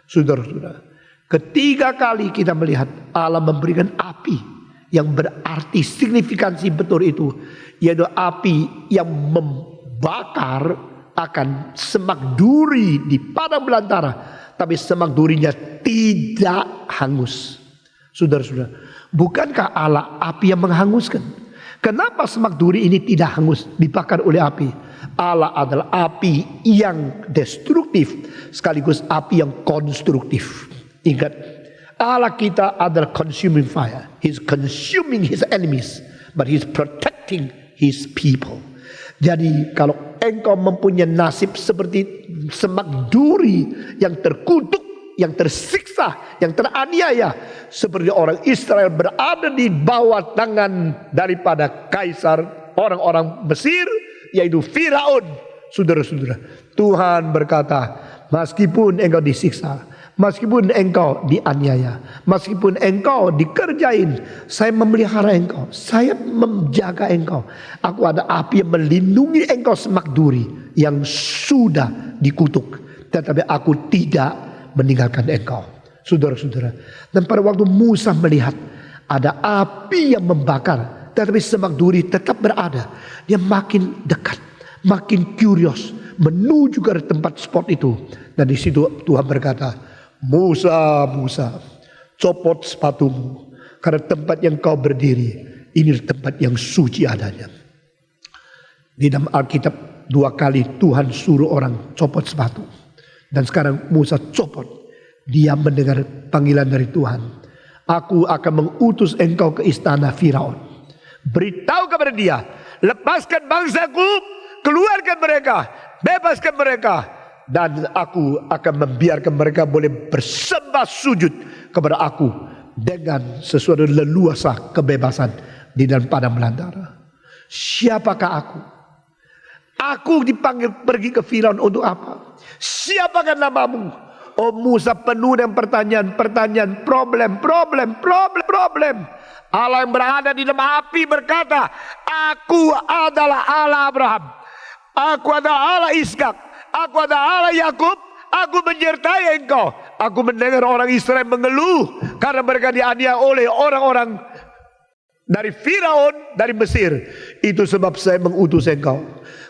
Saudara-saudara, ketiga kali kita melihat Allah memberikan api yang berarti signifikansi betul itu, yaitu api yang membakar akan semak duri di padang belantara, tapi semak durinya tidak hangus. Saudara-saudara, bukankah Allah api yang menghanguskan? Kenapa semak duri ini tidak hangus dibakar oleh api? Allah adalah api yang destruktif sekaligus api yang konstruktif. Ingat, Allah kita adalah consuming fire. He's consuming his enemies, but he's protecting his people. Jadi kalau engkau mempunyai nasib seperti semak duri yang terkutuk, yang tersiksa, yang teraniaya, seperti orang Israel berada di bawah tangan daripada kaisar orang-orang Mesir, yaitu Firaun. Saudara-saudara, Tuhan berkata, meskipun engkau disiksa, meskipun engkau dianiaya, meskipun engkau dikerjain, saya memelihara engkau, saya menjaga engkau. Aku ada api yang melindungi engkau semak duri yang sudah dikutuk, tetapi aku tidak meninggalkan engkau. Saudara-saudara, dan pada waktu Musa melihat ada api yang membakar, tetapi semak duri tetap berada, dia makin dekat, makin curious menuju ke tempat spot itu. Dan di situ Tuhan berkata, Musa, Musa, copot sepatumu, karena tempat yang kau berdiri ini tempat yang suci adanya. Di dalam Alkitab 2 kali Tuhan suruh orang copot sepatu. Dan sekarang Musa copot. Dia mendengar panggilan dari Tuhan. Aku akan mengutus engkau ke istana Firaun. Beritahu kepada dia, lepaskan bangsaku, keluarkan mereka, bebaskan mereka. dan aku akan membiarkan mereka boleh bersembah sujud kepada aku dengan sesuatu leluasa kebebasan di dalam padang belantara. Siapakah aku? Aku dipanggil pergi ke Firaun untuk apa? Siapakah namamu? Oh Musa penuh dengan pertanyaan, problem. Allah yang berada di dalam api berkata, aku adalah Allah Abraham, aku adalah Allah Ishak, aku adalah Allah Yakub, aku menyertai engkau. Aku mendengar orang Israel mengeluh karena mereka dianiaya oleh orang-orang dari Firaun, dari Mesir. Itu sebab saya mengutus engkau.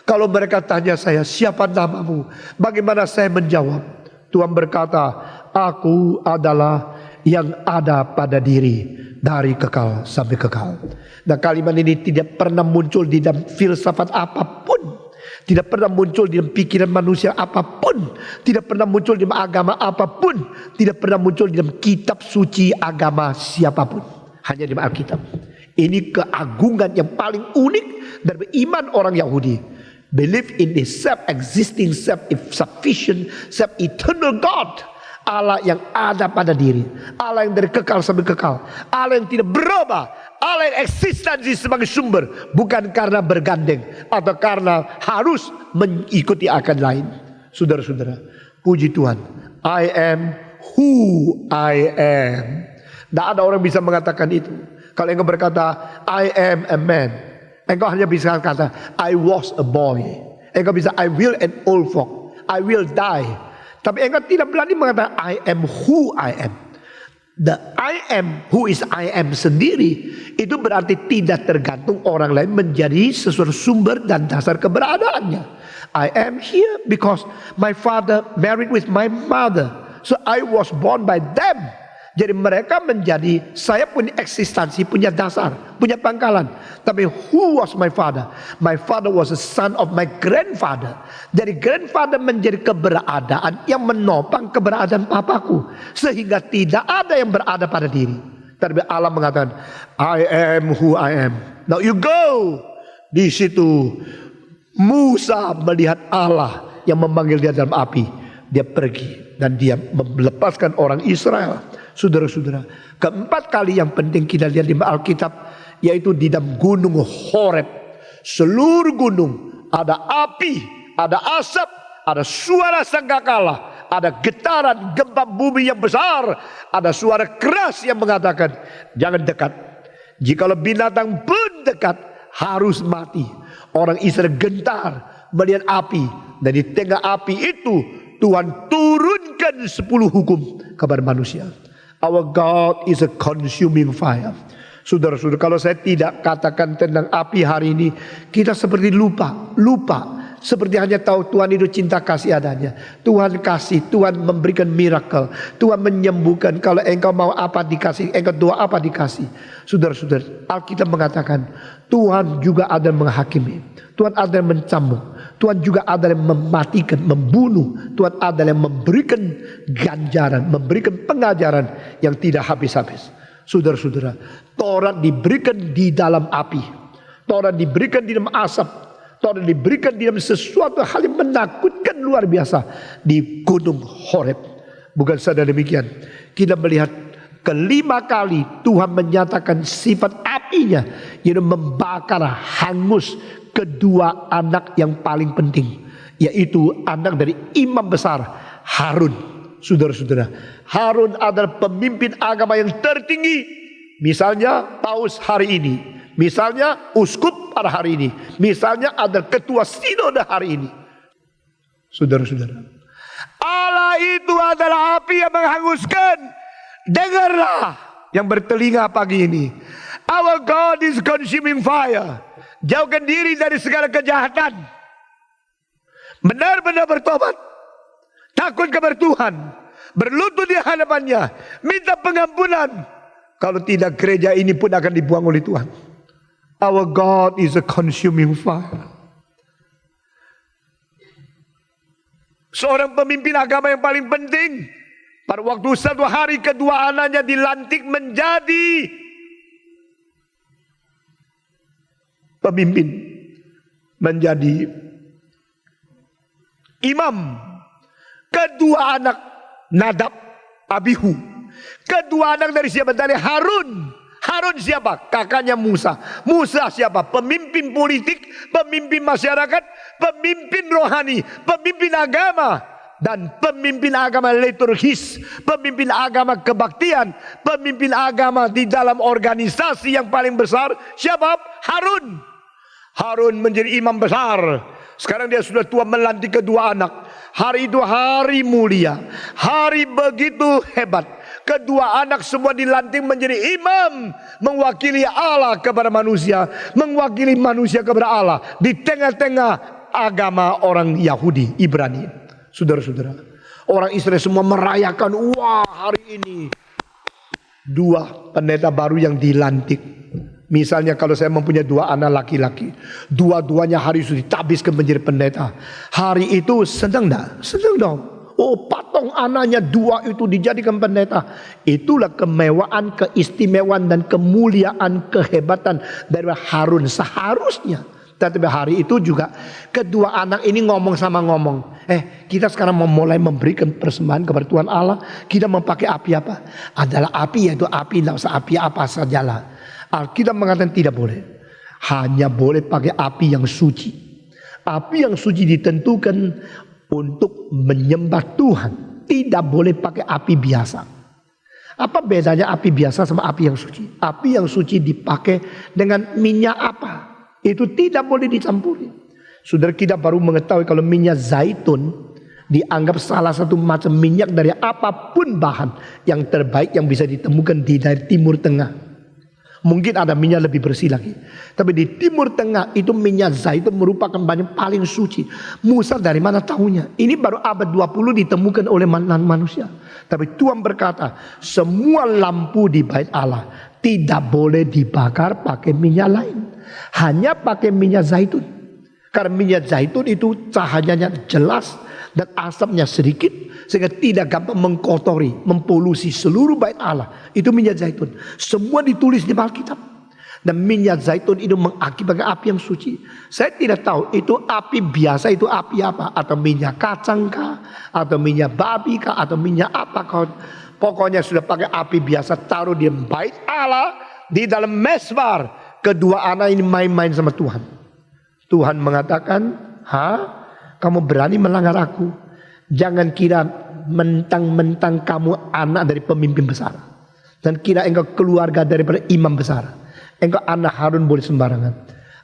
Kalau mereka tanya saya, siapa namamu? Bagaimana saya menjawab? Tuhan berkata, aku adalah yang ada pada diri dari kekal sampai kekal. Dan kalimat ini tidak pernah muncul di dalam filsafat apapun, tidak pernah muncul di dalam pikiran manusia apapun, tidak pernah muncul di dalam agama apapun, tidak pernah muncul di dalam kitab suci agama siapapun, hanya di dalam Alkitab. Ini keagungan yang paling unik dari iman orang Yahudi. Believe in the self-existing, self-sufficient, self-eternal God. Allah yang ada pada diri, Allah yang dari kekal sampai kekal, Allah yang tidak berubah, Allah yang eksistensi sebagai sumber, bukan karena bergandeng atau karena harus mengikuti akan lain. Saudara-saudara, puji Tuhan, I am who I am. Tidak ada orang bisa mengatakan itu. Kalau engkau berkata I am a man, engkau hanya bisa kata I was a boy. Engkau bisa I will an old folk, I will die. Tapi engkau tidak berani mengatakan I am who I am. The I am who is I am sendiri itu berarti tidak tergantung orang lain menjadi sesuatu sumber dan dasar keberadaannya. I am here because my father married with my mother, so I was born by them. Jadi mereka menjadi, saya punya eksistensi, punya dasar, punya pangkalan. Tapi who was my father? My father was a son of my grandfather. Jadi grandfather menjadi keberadaan yang menopang keberadaan papaku. Sehingga tidak ada yang berada pada diri. Tapi Allah mengatakan, I am who I am. Now you go. Di situ Musa melihat Allah yang memanggil dia dalam api. Dia pergi dan dia melepaskan orang Israel. Saudara-saudara, keempat kali yang penting kita lihat di Alkitab, yaitu di dalam gunung Horeb. Seluruh gunung ada api, ada asap, ada suara sangkakala, ada getaran gempa bumi yang besar, ada suara keras yang mengatakan jangan dekat. Jikalau binatang pun dekat harus mati. Orang Israel gentar melihat api, dan di tengah api itu Tuhan turunkan 10 hukum kepada manusia. Our God is a consuming fire. Saudara-saudara, kalau saya tidak katakan tentang api hari ini, kita seperti lupa. Seperti hanya tahu Tuhan itu cinta kasih adanya. Tuhan kasih, Tuhan memberikan miracle, Tuhan menyembuhkan. Kalau engkau mau apa dikasih, engkau doa apa dikasih. Saudara-saudara, Alkitab mengatakan Tuhan juga ada yang menghakimi, Tuhan ada yang mencambuk, Tuhan juga ada yang mematikan, membunuh. Tuhan ada yang memberikan ganjaran, memberikan pengajaran yang tidak habis-habis. Saudara-saudara, Taurat diberikan di dalam api, Taurat diberikan di dalam asap, Taurat diberikan di dalam sesuatu hal yang menakutkan luar biasa di gunung Horeb. Bukan saja demikian, kita melihat kelima kali Tuhan menyatakan sifat apinya, yaitu membakar hangus kedua anak yang paling penting, yaitu anak dari imam besar Harun. Saudara-saudara, Harun adalah pemimpin agama yang tertinggi. Misalnya Paus hari ini, misalnya uskup pada hari ini, misalnya ada ketua sinode hari ini. Saudara-saudara, Allah itu adalah api yang menghanguskan. Dengarlah yang bertelinga pagi ini, our God is consuming fire. Jauhkan diri dari segala kejahatan, benar-benar bertobat, takut kepada Tuhan, berlutut di hadapannya, minta pengampunan. Kalau tidak, gereja ini pun akan dibuang oleh Tuhan. Our God is a consuming fire. Seorang pemimpin agama yang paling penting, pada waktu satu hari kedua anaknya dilantik menjadi pemimpin, menjadi imam, Kedua anak Nadab, Abihu. Kedua anak dari siapa? Dari Harun. Harun siapa? Kakaknya Musa. Musa siapa? Pemimpin politik, pemimpin masyarakat, pemimpin rohani, pemimpin agama. Dan pemimpin agama liturgis, pemimpin agama kebaktian, pemimpin agama di dalam organisasi yang paling besar. Siapa? Harun. Harun menjadi imam besar. Sekarang dia sudah tua, melantik kedua anak. Hari itu hari mulia, hari begitu hebat. Kedua anak semua dilantik menjadi imam, mewakili Allah kepada manusia, mewakili manusia kepada Allah di tengah-tengah agama orang Yahudi, Ibrani. Saudara-saudara, orang Israel semua merayakan, wah hari ini dua pendeta baru yang dilantik. Misalnya kalau saya mempunyai dua anak laki-laki, dua-duanya hari itu ditabiskan menjadi pendeta. Hari itu senang enggak? Senang dong. Oh, patong anaknya dua itu dijadikan pendeta. Itulah kemewahan, keistimewaan dan kemuliaan, kehebatan dari Harun seharusnya. Tetapi hari itu juga kedua anak ini ngomong sama ngomong. Kita sekarang mau mulai memberikan persembahan kepada Tuhan Allah. Kita mau pakai api apa? Adalah api, yaitu api, tidak usah api apa sajalah. Alkitab mengatakan tidak boleh. Hanya boleh pakai api yang suci. Api yang suci ditentukan untuk menyembah Tuhan. Tidak boleh pakai api biasa. Apa bedanya api biasa sama api yang suci? Api yang suci dipakai dengan minyak apa? Itu tidak boleh dicampuri. Saudara, kita baru mengetahui kalau minyak zaitun dianggap salah satu macam minyak dari apapun bahan yang terbaik yang bisa ditemukan dari Timur Tengah. Mungkin ada minyak lebih bersih lagi. Tapi di Timur Tengah itu minyak zaitun merupakan banyak paling suci. Musa dari mana tahunya? Ini baru abad 20 ditemukan oleh manusia. Tapi Tuhan berkata, semua lampu di bait Allah tidak boleh dibakar pakai minyak lain. Hanya pakai minyak zaitun. Karena minyak zaitun itu cahayanya jelas dan asapnya sedikit, sehingga tidak gampang mengkotori, mempolusi seluruh bait Allah. Itu minyak zaitun. Semua ditulis di Alkitab. Dan minyak zaitun itu mengakibatkan api yang suci. Saya tidak tahu itu api biasa, itu api apa? Atau minyak kacang kah? Atau minyak babi kah? Atau minyak apa kah? Pokoknya sudah pakai api biasa, taruh di bait Allah, di dalam mesbah. Kedua anak ini main-main sama Tuhan. Tuhan mengatakan, kamu berani melanggar aku? Jangan kira mentang-mentang kamu anak dari pemimpin besar. Dan kira engkau keluarga daripada imam besar. Engkau anak Harun boleh sembarangan.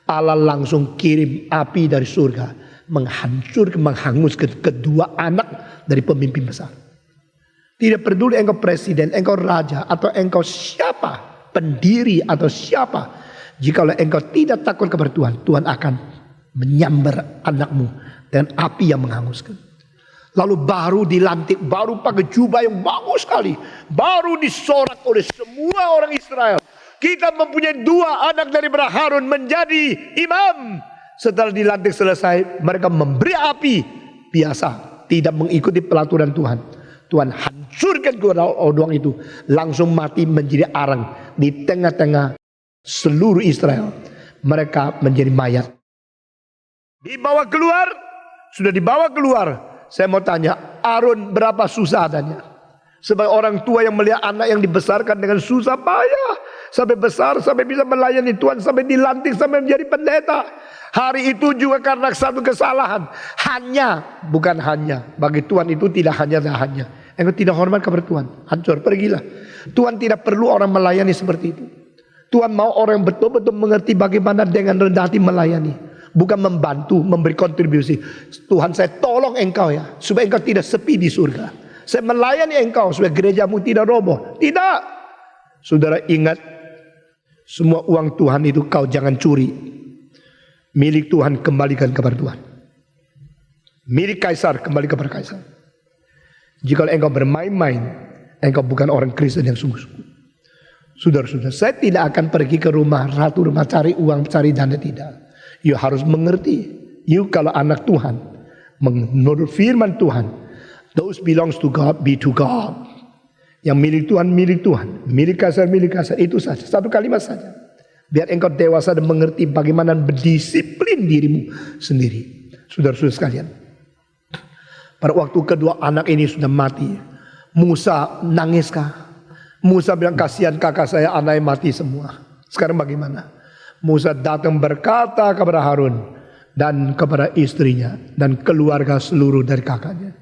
Allah langsung kirim api dari surga. Menghancurkan, menghanguskan kedua anak dari pemimpin besar. Tidak peduli engkau presiden, engkau raja, atau engkau siapa, pendiri atau siapa. Jikalau engkau tidak takut kepada Tuhan, Tuhan akan menyambar anakmu dengan api yang menghanguskan. Lalu baru dilantik, baru pakai jubah yang bagus sekali, baru disorak oleh semua orang Israel. Kita mempunyai dua anak daripada Harun menjadi imam. Setelah dilantik selesai, mereka memberi api biasa, tidak mengikuti pelaturan Tuhan. Tuhan hancurkan kedua orang itu, langsung mati menjadi arang di tengah-tengah seluruh Israel. Mereka menjadi mayat. Dibawa keluar, sudah dibawa keluar. Saya mau tanya, Harun berapa susah adanya? Sebagai orang tua yang melihat anak yang dibesarkan dengan susah payah, sampai besar, sampai bisa melayani Tuhan, sampai dilantik, sampai menjadi pendeta. Hari itu juga karena satu kesalahan. Bukan hanya. Bagi Tuhan itu tidak hanya. Engkau tidak hormat kepada Tuhan, hancur, pergilah. Tuhan tidak perlu orang melayani seperti itu. Tuhan mau orang yang betul-betul mengerti bagaimana dengan rendah hati melayani. Bukan membantu, memberi kontribusi. Tuhan, saya tolong engkau ya, supaya engkau tidak sepi di surga. Saya melayani engkau supaya gerejamu tidak roboh. Tidak. Saudara ingat, semua uang Tuhan itu kau jangan curi. Milik Tuhan kembalikan kepada Tuhan. Milik Kaisar kembali kepada Kaisar. Jika engkau bermain-main, engkau bukan orang Kristen yang sungguh-sungguh. Saudara-saudara, saya tidak akan pergi ke rumah ratu, rumah cari uang, cari dana, tidak. You harus mengerti. You kalau anak Tuhan, menurut firman Tuhan, those belongs to God, be to God. Yang milik Tuhan, milik Tuhan. Milik Kaisar, itu saja. Satu kalimat saja. Biar engkau dewasa dan mengerti bagaimana berdisiplin dirimu sendiri. Saudara-saudara sekalian, Pada waktu kedua anak ini sudah mati, Musa nangis kah? Musa bilang, kasihan kakak saya, anaknya mati semua. Sekarang bagaimana? Musa datang berkata kepada Harun dan kepada istrinya dan keluarga seluruh dari kakaknya,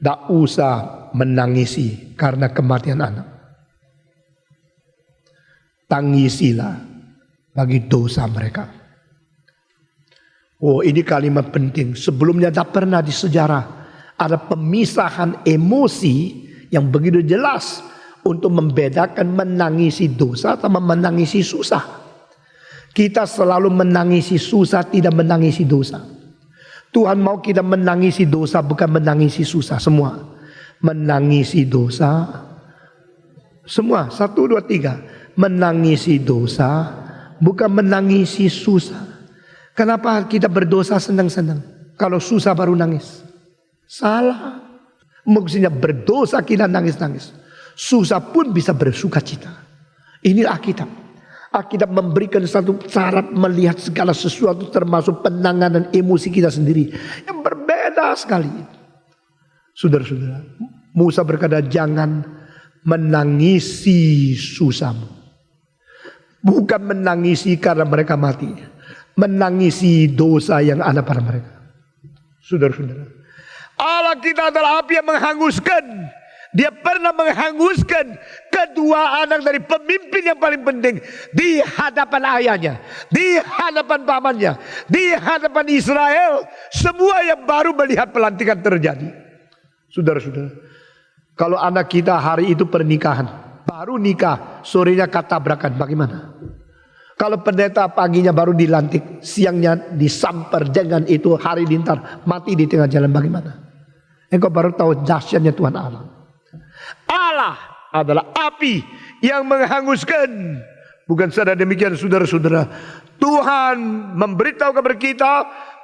tak usah menangisi karena kematian anak. Tangisilah bagi dosa mereka. Oh, ini kalimat penting. Sebelumnya tak pernah di sejarah ada pemisahan emosi yang begitu jelas untuk membedakan menangisi dosa sama menangisi susah. Kita selalu menangisi susah, tidak menangisi dosa. Tuhan mau kita menangisi dosa, bukan menangisi susah. Semua menangisi dosa. Semua 1, 2, 3 menangisi dosa, bukan menangisi susah. Kenapa kita berdosa senang-senang, kalau susah baru nangis? Salah. Maksudnya berdosa kita nangis-nangis, susah pun bisa bersuka cita. Inilah Alkitab. Alkitab memberikan satu cara melihat segala sesuatu, termasuk penanganan emosi kita sendiri yang berbeda sekali. Saudara-saudara, Musa berkata, jangan menangisi susahmu. Bukan menangisi karena mereka mati, menangisi dosa yang ada pada mereka. Saudara-saudara, Allah kita adalah api yang menghanguskan. Dia pernah menghanguskan kedua anak dari pemimpin yang paling penting di hadapan ayahnya, di hadapan pamannya, di hadapan Israel. Semua yang baru melihat pelantikan terjadi. Saudara-saudara, kalau anak kita hari itu pernikahan, baru nikah, sorenya katabrakan, bagaimana? Kalau pendeta paginya baru dilantik, siangnya disamper dengan itu, hari dintar mati di tengah jalan, bagaimana? Engkau baru tahu dahsyatnya Tuhan Allah. Allah adalah api yang menghanguskan. Bukan saja demikian, saudara-saudara, Tuhan memberitahu kepada kita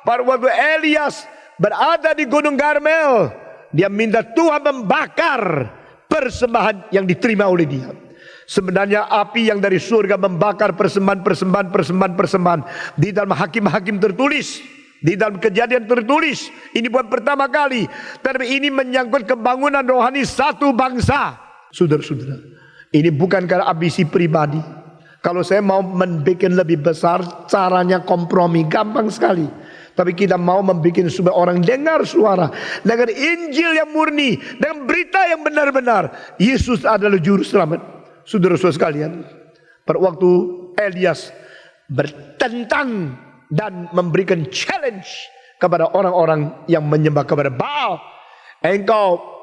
pada waktu Elias berada di Gunung Karmel, dia minta Tuhan membakar persembahan yang diterima oleh dia. Sebenarnya api yang dari surga membakar persembahan. Di dalam Hakim-Hakim tertulis, di dalam Kejadian tertulis, ini bukan pertama kali, tapi ini menyangkut kebangunan rohani satu bangsa. Saudara-saudara, ini bukan karena ambisi pribadi. Kalau saya mau membuat lebih besar, caranya kompromi, gampang sekali. Tapi kita mau membuat supaya orang dengar suara, dengar Injil yang murni, dengan berita yang benar-benar. Yesus adalah juru selamat. Saudara-saudara sekalian, pada waktu Elias bertentang dan memberikan challenge kepada orang-orang yang menyembah kepada Baal,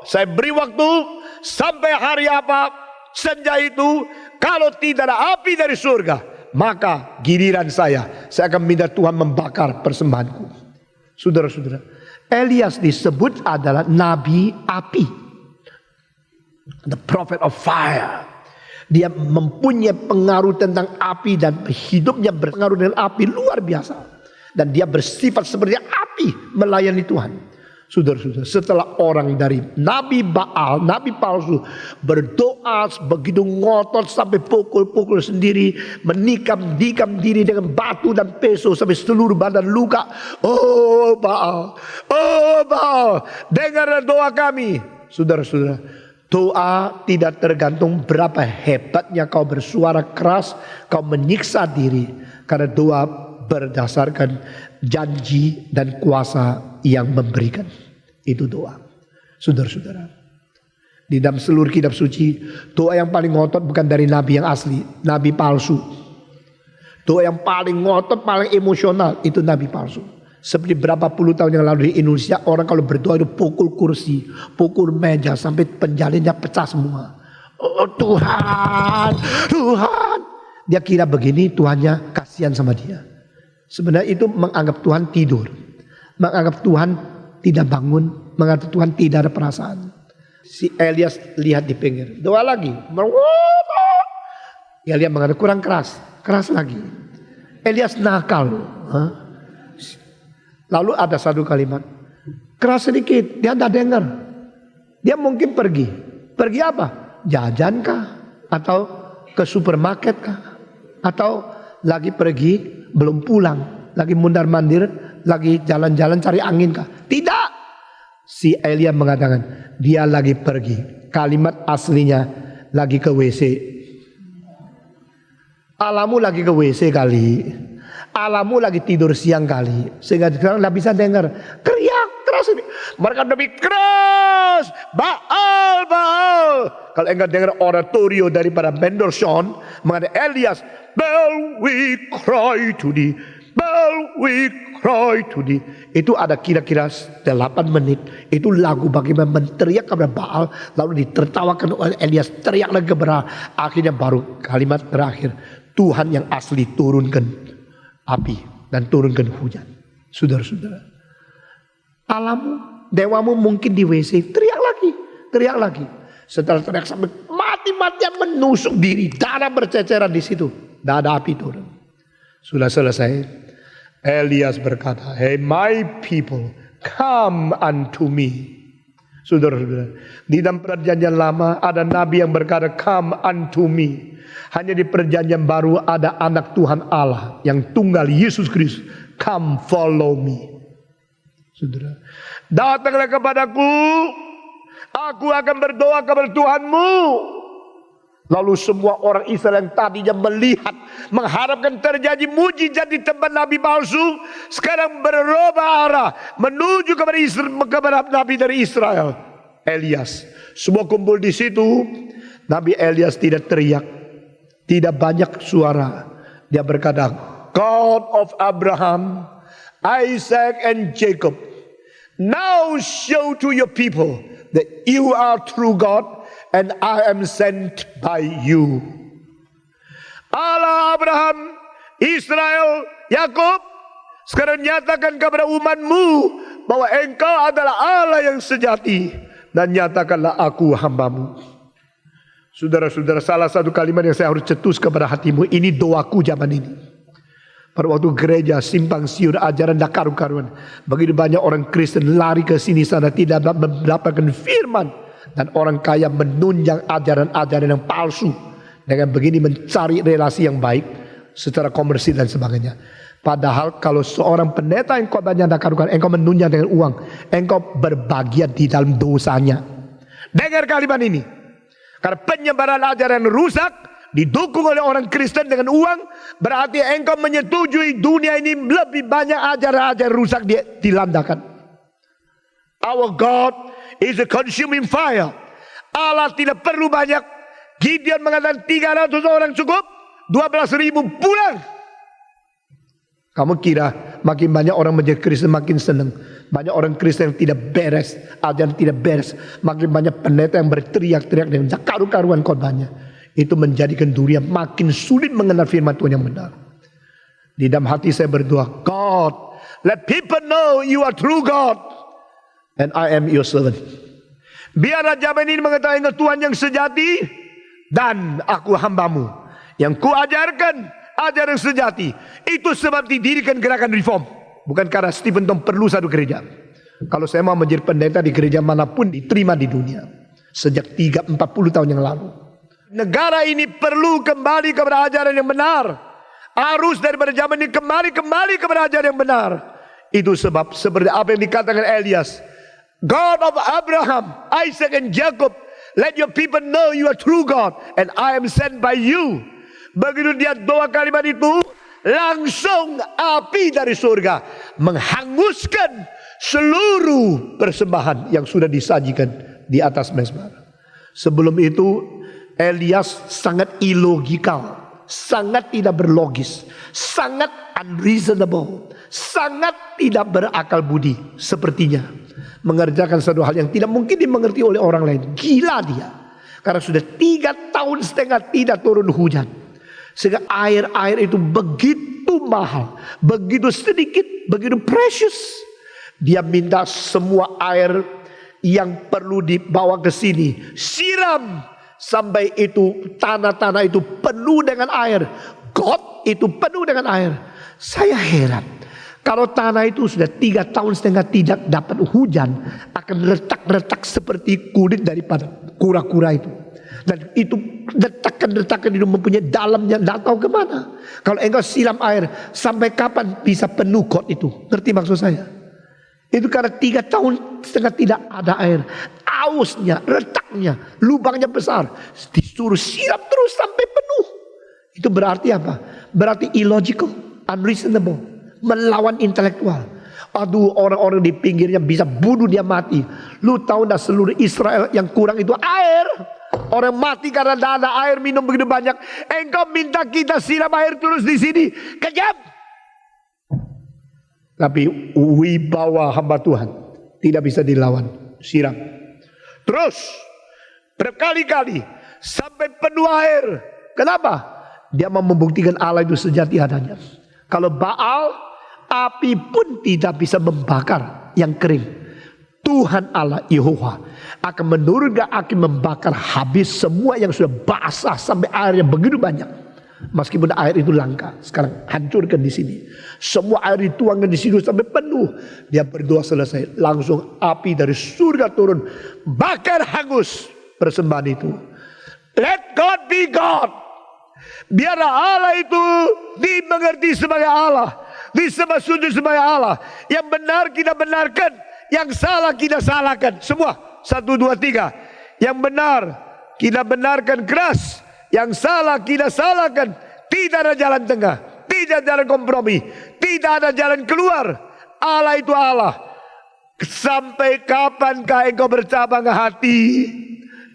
saya beri waktu sampai hari apa, senja itu, kalau tidak ada api dari surga, maka giliran saya akan minta Tuhan membakar persembahanku. Saudara-saudara, Elias disebut adalah nabi api, the prophet of fire. Dia mempunyai pengaruh tentang api dan hidupnya berpengaruh dengan api luar biasa. Dan dia bersifat seperti api melayani Tuhan. Saudara-saudara, setelah orang dari Nabi Baal, Nabi palsu, berdoa begitu ngotot sampai pukul-pukul sendiri, menikam diri dengan batu dan peso sampai seluruh badan luka. Oh Baal, dengar doa kami. Saudara-saudara, doa tidak tergantung berapa hebatnya kau bersuara keras, kau menyiksa diri. Karena doa berdasarkan janji dan kuasa yang memberikan. Itu doa. Saudara-saudara, di dalam seluruh kitab suci, doa yang paling ngotot bukan dari nabi yang asli, nabi palsu. Doa yang paling ngotot, paling emosional, itu nabi palsu. Seperti berapa puluh tahun yang lalu di Indonesia, orang kalau berdoa itu pukul kursi, pukul meja sampai penjalinnya pecah semua. Oh Tuhan, dia kira begini Tuhannya kasihan sama dia. Sebenarnya itu menganggap Tuhan tidur, menganggap Tuhan tidak bangun, menganggap Tuhan tidak ada perasaan. Si Elias lihat di pinggir, doa lagi. Elias mengatakan kurang keras lagi. Elias nakal. Lalu ada satu kalimat, keras sedikit, dia tidak dengar. Dia mungkin pergi apa? Jajan kah? Atau ke supermarket kah? Atau lagi pergi belum pulang, lagi mundar mandir, lagi jalan-jalan cari angin kah? Tidak. Si Elia mengatakan, dia lagi pergi. Kalimat aslinya, lagi ke WC. Alamu lagi ke WC kali. Alamu lagi tidur siang kali. Sehingga sekarang tidak bisa dengar. Teriak keras ini. Mereka lebih keras. Baal, Baal. Kalau engkau dengar oratorio daripada Mendelssohn mengenai Elias. Baal, we cry to thee. Baal, we cry to thee. Itu ada kira-kira 8 menit. Itu lagu bagaimana menteriak kepada Baal. Lalu ditertawakan oleh Elias. Teriak lagi kepada Baal. Akhirnya baru kalimat terakhir. Tuhan yang asli turunkan api dan turunkan hujan. Saudara-saudara, alamu, dewamu mungkin di WC, teriak lagi. Setelah teriak sampai mati-matian menusuk diri, darah berceceran di situ. Tidak ada api turun. Sudah selesai. Elias berkata, "Hey my people, come unto me." Saudara-saudara, di dalam perjanjian lama ada nabi yang berkata, "Come unto me." Hanya di perjanjian baru ada anak Tuhan Allah yang tunggal, Yesus Kristus. Come follow me. Saudara, datanglah kepadaku, aku akan berdoa kepada Tuhanmu. Lalu semua orang Israel yang tadinya melihat, mengharapkan terjadi mujizat di tempat nabi palsu, sekarang berubah arah menuju kepada nabi dari Israel, Elias. Semua kumpul di situ. Nabi Elias tidak teriak, tidak banyak suara. Dia berkata, God of Abraham, Isaac and Jacob, now show to your people that you are true God and I am sent by you. Allah Abraham, Israel, Yakub, sekarang nyatakan kepada umatmu bahwa engkau adalah Allah yang sejati, dan nyatakanlah aku hambamu. Saudara-saudara, salah satu kalimat yang saya harus cetus kepada hatimu, ini doaku zaman ini. Pada waktu gereja simpang siur ajaran tak karu-karuan, begitu banyak orang Kristen lari ke sini sana tidak mendapatkan firman, dan orang kaya menunjang ajaran-ajaran yang palsu dengan begini mencari relasi yang baik secara komersil dan sebagainya. Padahal kalau seorang pendeta yang khotbahnya tak karu-karuan, engkau menunjang dengan uang, engkau berbahagia di dalam dosanya. Dengar kalimat ini. Karena penyebaran ajaran rusak didukung oleh orang Kristen dengan uang, berarti engkau menyetujui dunia ini lebih banyak ajaran-ajaran rusak dilandakan. Our God is a consuming fire. Allah tidak perlu banyak. Gideon mengatakan 300 orang cukup, 12.000 pulang. Kamu kira makin banyak orang menjadi Kristen makin senang? Banyak orang Kristen yang tidak beres, ajaran tidak beres. Makin banyak pendeta yang berteriak-teriak dengan karu-karuan khotbahnya. Itu menjadikan dunia makin sulit mengenal firman Tuhan yang benar. Di dalam hati saya berdoa, God, let people know you are true God and I am your servant. Biarlah zaman ini mengetahui Tuhan yang sejati dan aku hambamu yang kuajarkan ajaran sejati. Itu sebab didirikan gerakan reform. Bukan karena Stephen Tom perlu satu gereja. Kalau saya mau menjadi pendeta di gereja manapun diterima di dunia. Sejak 30-40 tahun yang lalu. Negara ini perlu kembali kepada ajaran yang benar. Arus daripada zaman ini kembali kepada ajaran yang benar. Itu sebab seperti apa yang dikatakan Elias. God of Abraham, Isaac and Jacob, let your people know you are true God and I am sent by you. Begitu dia doa kalimat itu, langsung api dari surga menghanguskan seluruh persembahan yang sudah disajikan di atas mezbah. Sebelum itu Elias sangat ilogikal, sangat tidak berlogis, sangat unreasonable, sangat tidak berakal budi. Sepertinya mengerjakan satu hal yang tidak mungkin dimengerti oleh orang lain. Gila dia, karena sudah 3,5 tahun tidak turun hujan. Sehingga air itu begitu mahal, begitu sedikit, begitu precious. Dia minta semua air yang perlu dibawa ke sini, siram sampai itu tanah-tanah itu penuh dengan air, got itu penuh dengan air. Saya heran, kalau tanah itu sudah 3,5 tahun tidak dapat hujan, akan retak-retak seperti kulit daripada kura-kura itu. Dan itu detakan-detakan itu mempunyai dalamnya, tidak tahu kemana. Kalau engkau siram air, sampai kapan bisa penuh got itu? Ngerti maksud saya? Itu karena 3 tahun setengah tidak ada air. Ausnya, retaknya, lubangnya besar. Disuruh siram terus sampai penuh. Itu berarti apa? Berarti illogical, unreasonable, melawan intelektual. Aduh, orang-orang di pinggirnya bisa bunuh dia mati. Lu tahu dah seluruh Israel yang kurang itu air. Orang mati karena tidak ada air minum begitu banyak. Engkau minta kita siram air terus di sini. Kejam. Tapi wibawa hamba Tuhan tidak bisa dilawan. Siram. Terus berkali-kali sampai penuh air. Kenapa? Dia mau membuktikan Allah itu sejati adanya. Kalau Baal, api pun tidak bisa membakar yang kering. Tuhan Allah Yehova akan menurunkan api membakar habis semua yang sudah basah sampai airnya begitu banyak. Meskipun air itu langka, sekarang hancurkan di sini. Semua air dituangkan di situ sampai penuh. Dia berdoa selesai, langsung api dari surga turun, bakar hangus persembahan itu. Let God be God. Biarlah Allah itu dimengerti sebagai Allah, disembah sujud sebagai Allah. Yang benar kita benarkan, yang salah kita salahkan. Semua 1, 2, 3. Yang benar kita benarkan keras, yang salah kita salahkan. Tidak ada jalan tengah, tidak ada jalan kompromi, tidak ada jalan keluar. Allah itu Allah. Sampai kapankah engkau bercabang hati?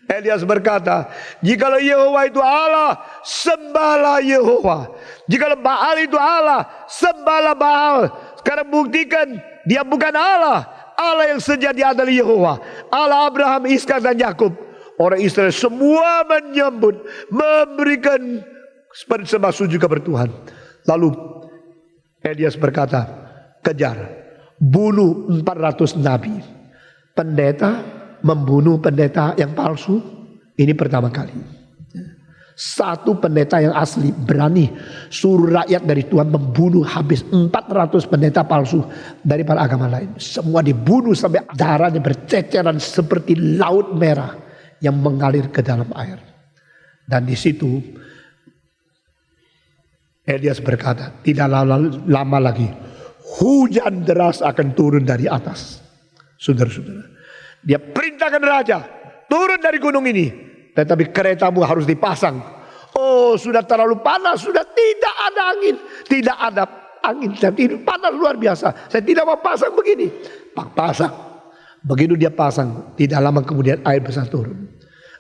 Elias berkata, jikalau Yehova itu Allah, sembahlah Yehova. Jikalau Baal itu Allah, sembahlah Baal. Sekarang buktikan dia bukan Allah. Allah yang sejati adalah Yehova, Allah Abraham, Ishak dan Yakub. Orang Israel semua menyambut, memberikan sembah sujud kepada Tuhan. Lalu Elias berkata, kejar, bunuh 400 nabi. Pendeta membunuh pendeta yang palsu, ini pertama kali. Satu pendeta yang asli berani suruh rakyat dari Tuhan membunuh habis 400 pendeta palsu daripada agama lain. Semua dibunuh sampai darahnya berceceran seperti laut merah yang mengalir ke dalam air. Dan di situ Elias berkata, tidak lama lagi hujan deras akan turun dari atas. Saudara-saudara, dia perintahkan raja, turun dari gunung ini, tetapi keretamu harus dipasang. Oh, sudah terlalu panas, sudah tidak ada angin. Tidak ada angin, ini panas luar biasa. Saya tidak mau pasang begini. Pasang. Begitu dia pasang, tidak lama kemudian air besar turun.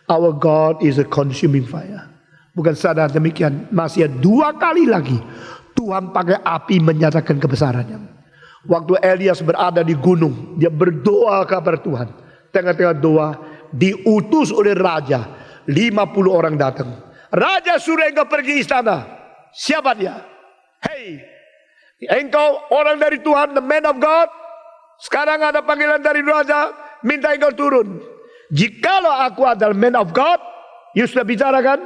Our God is a consuming fire. Bukan sadar demikian, masih 2 kali lagi Tuhan pakai api menyatakan kebesarannya. Waktu Elias berada di gunung, dia berdoa kepada Tuhan. Tengah-tengah doa, diutus oleh raja, 50 orang datang. Raja suruh engkau pergi istana. Siapa dia? Hey, engkau orang dari Tuhan, the man of God. Sekarang ada panggilan dari raja, minta engkau turun. Jikalau aku adalah man of God, you sudah bicara kan?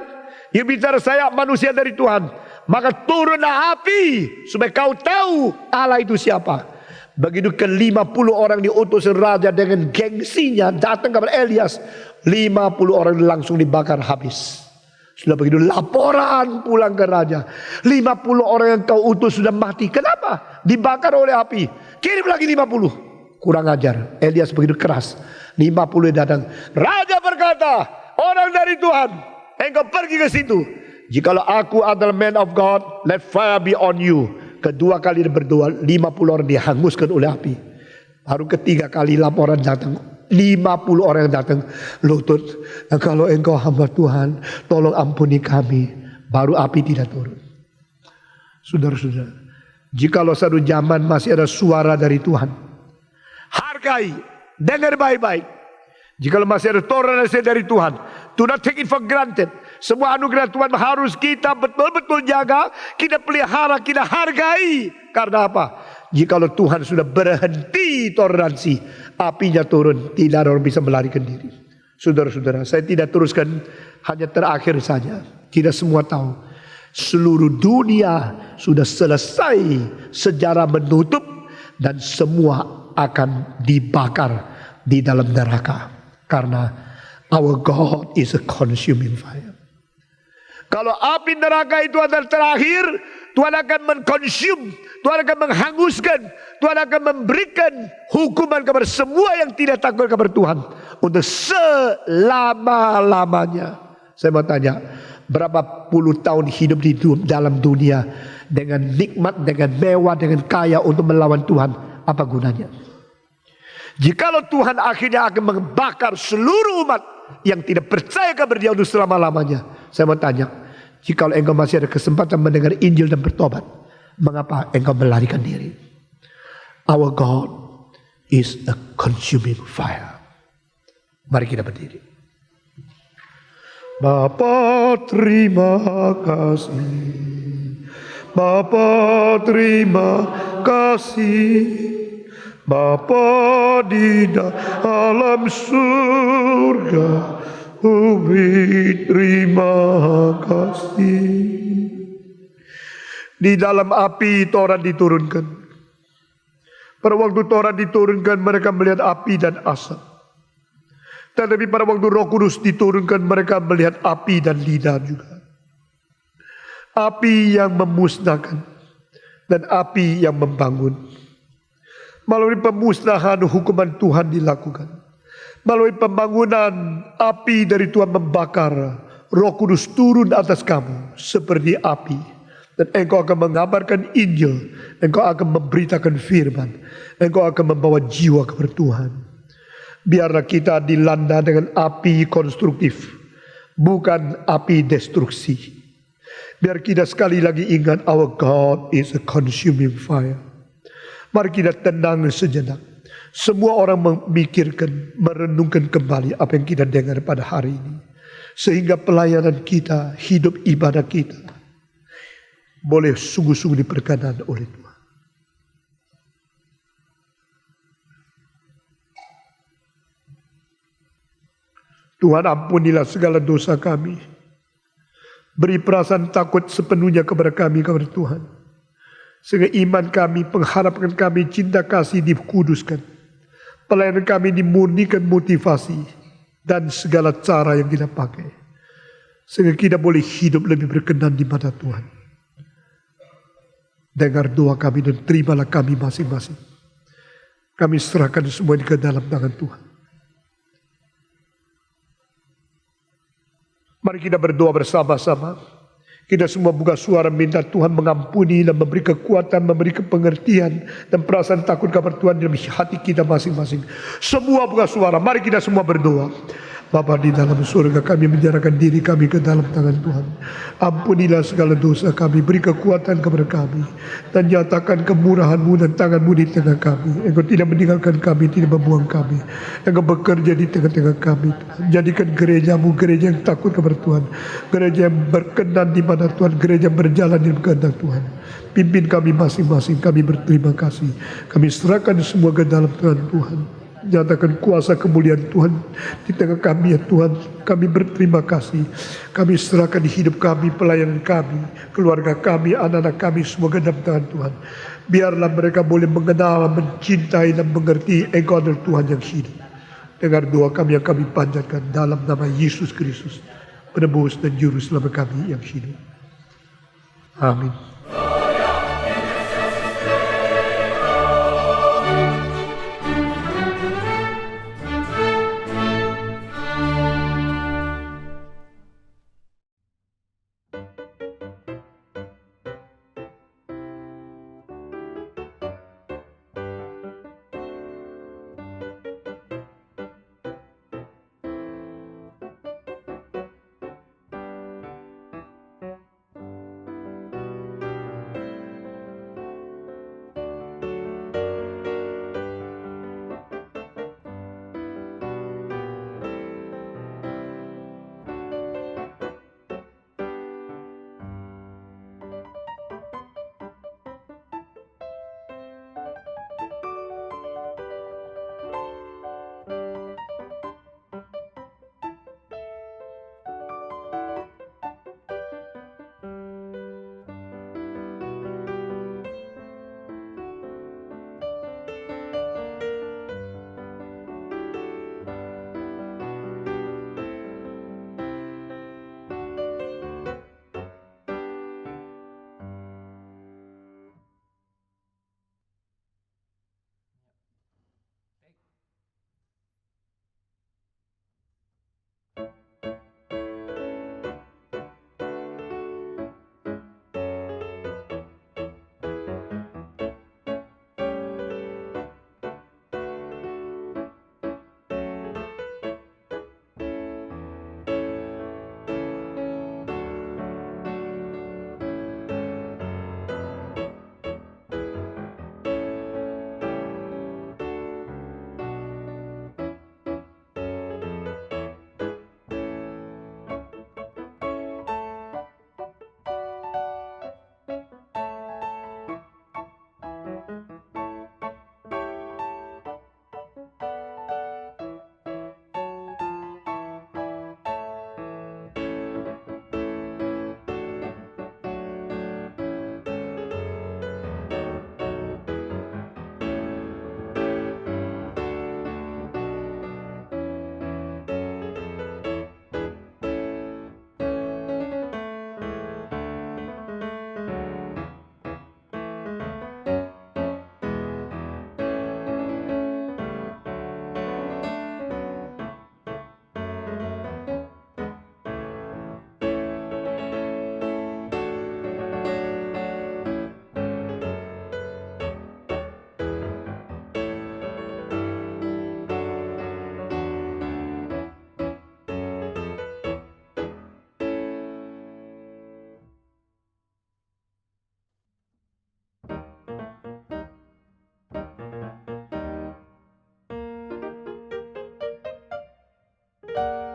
You bicara saya manusia dari Tuhan, maka turunlah api supaya kau tahu Allah itu siapa. Begitu ke-50 orang diutus raja dengan gengsinya datang kepada Elias, 50 orang langsung dibakar habis. Sudah begitu laporan pulang ke raja, 50 orang yang kau utus sudah mati. Kenapa? Dibakar oleh api. Kirim lagi 50. Kurang ajar. Elias begitu keras. 50 datang. Raja berkata, orang dari Tuhan, engkau pergi ke situ. Jikalau aku adalah man of God, let fire be on you. Kedua kali dia berdoa, 50 orang dihanguskan oleh api. Baru ketiga kali laporan datang, 50 orang yang datang, lutut, kalau engkau hamba Tuhan, tolong ampuni kami. Baru api tidak turun. Saudara-saudara, jikalau satu zaman masih ada suara dari Tuhan, hargai, dengar baik-baik. Jikalau masih ada toleransi dari Tuhan, do not take it for granted. Semua anugerah Tuhan harus kita betul-betul jaga, kita pelihara, kita hargai. Karena apa? Jikalau Tuhan sudah berhenti toleransi, apinya turun, tidak ada orang bisa melarikan diri. Saudara-saudara, saya tidak teruskan, hanya terakhir saja. Kita semua tahu, seluruh dunia sudah selesai, sejarah menutup, dan semua akan dibakar di dalam neraka. Karena our God is a consuming fire. Kalau api neraka itu adalah terakhir, Tuhan akan mengkonsum, Tuhan akan menghanguskan, Tuhan akan memberikan hukuman kepada semua yang tidak takut kepada Tuhan untuk selama-lamanya. Saya mau tanya, berapa puluh tahun hidup di dalam dunia dengan nikmat, dengan mewah, dengan kaya untuk melawan Tuhan, apa gunanya? Jikalau Tuhan akhirnya akan membakar seluruh umat yang tidak percaya kepada Dia untuk selama-lamanya, saya mau tanya, jikalau engkau masih ada kesempatan mendengar Injil dan bertobat, mengapa engkau melarikan diri? Our God is a consuming fire. Mari kita berdiri. Bapa terima kasih, Bapa terima kasih, Bapa di dalam surga, bumi terima kasih. Di dalam api Taurat diturunkan. Pada waktu Taurat diturunkan, mereka melihat api dan asap. Tetapi pada waktu Roh Kudus diturunkan, mereka melihat api dan lidah juga. Api yang memusnahkan dan api yang membangun. Melalui pemusnahan, hukuman Tuhan dilakukan. Melalui pembangunan, api dari Tuhan membakar. Roh Kudus turun atas kamu seperti api. Dan engkau akan mengabarkan Injil. Engkau akan memberitakan firman. Engkau akan membawa jiwa kepada Tuhan. Biarlah kita dilanda dengan api konstruktif, bukan api destruksi. Biar kita sekali lagi ingat, our God is a consuming fire. Mari kita tenang sejenak. Semua orang memikirkan, merenungkan kembali apa yang kita dengar pada hari ini. Sehingga pelayanan kita, hidup ibadah kita, boleh sungguh-sungguh diperkenan oleh Tuhan. Tuhan, ampunilah segala dosa kami. Beri perasaan takut sepenuhnya kepada kami, kepada Tuhan. Sehingga iman kami, pengharapan kami, cinta kasih dikuduskan. Pelayanan kami dimurnikan motivasi dan segala cara yang kita pakai. Sehingga kita boleh hidup lebih berkenan di mata Tuhan. Dengar doa kami dan terimalah kami masing-masing. Kami serahkan semua ini ke dalam tangan Tuhan. Mari kita berdoa bersama-sama. Kita semua buka suara minta Tuhan mengampuni dan memberi kekuatan, memberi pengertian dan perasaan takut kepada Tuhan dalam hati kita masing-masing. Semua buka suara, mari kita semua berdoa. Bapa di dalam surga, kami menyerahkan diri kami ke dalam tangan Tuhan. Ampunilah segala dosa kami, beri kekuatan kepada kami, dan nyatakan kemurahan-Mu dan tangan-Mu di tengah kami. Engkau tidak meninggalkan kami, tidak membuang kami. Engkau bekerja di tengah-tengah kami. Jadikan gereja-Mu gereja yang takut kepada Tuhan, gereja yang berkenan di mana Tuhan, gereja yang berjalan di kehendak Tuhan. Pimpin kami masing-masing, kami berterima kasih. Kami serahkan semua ke dalam tangan Tuhan. Nyatakan kuasa kemuliaan Tuhan di tengah kami ya Tuhan. Kami berterima kasih. Kami serahkan hidup kami, pelayanan kami, keluarga kami, anak-anak kami semua ke dalam tangan Tuhan. Biarlah mereka boleh mengenal, mencintai dan mengerti Engkau adalah Tuhan yang hidup. Dengar doa kami yang kami panjatkan dalam nama Yesus Kristus, penebus dan juru selamat kami yang hidup. Amin. Tuhan.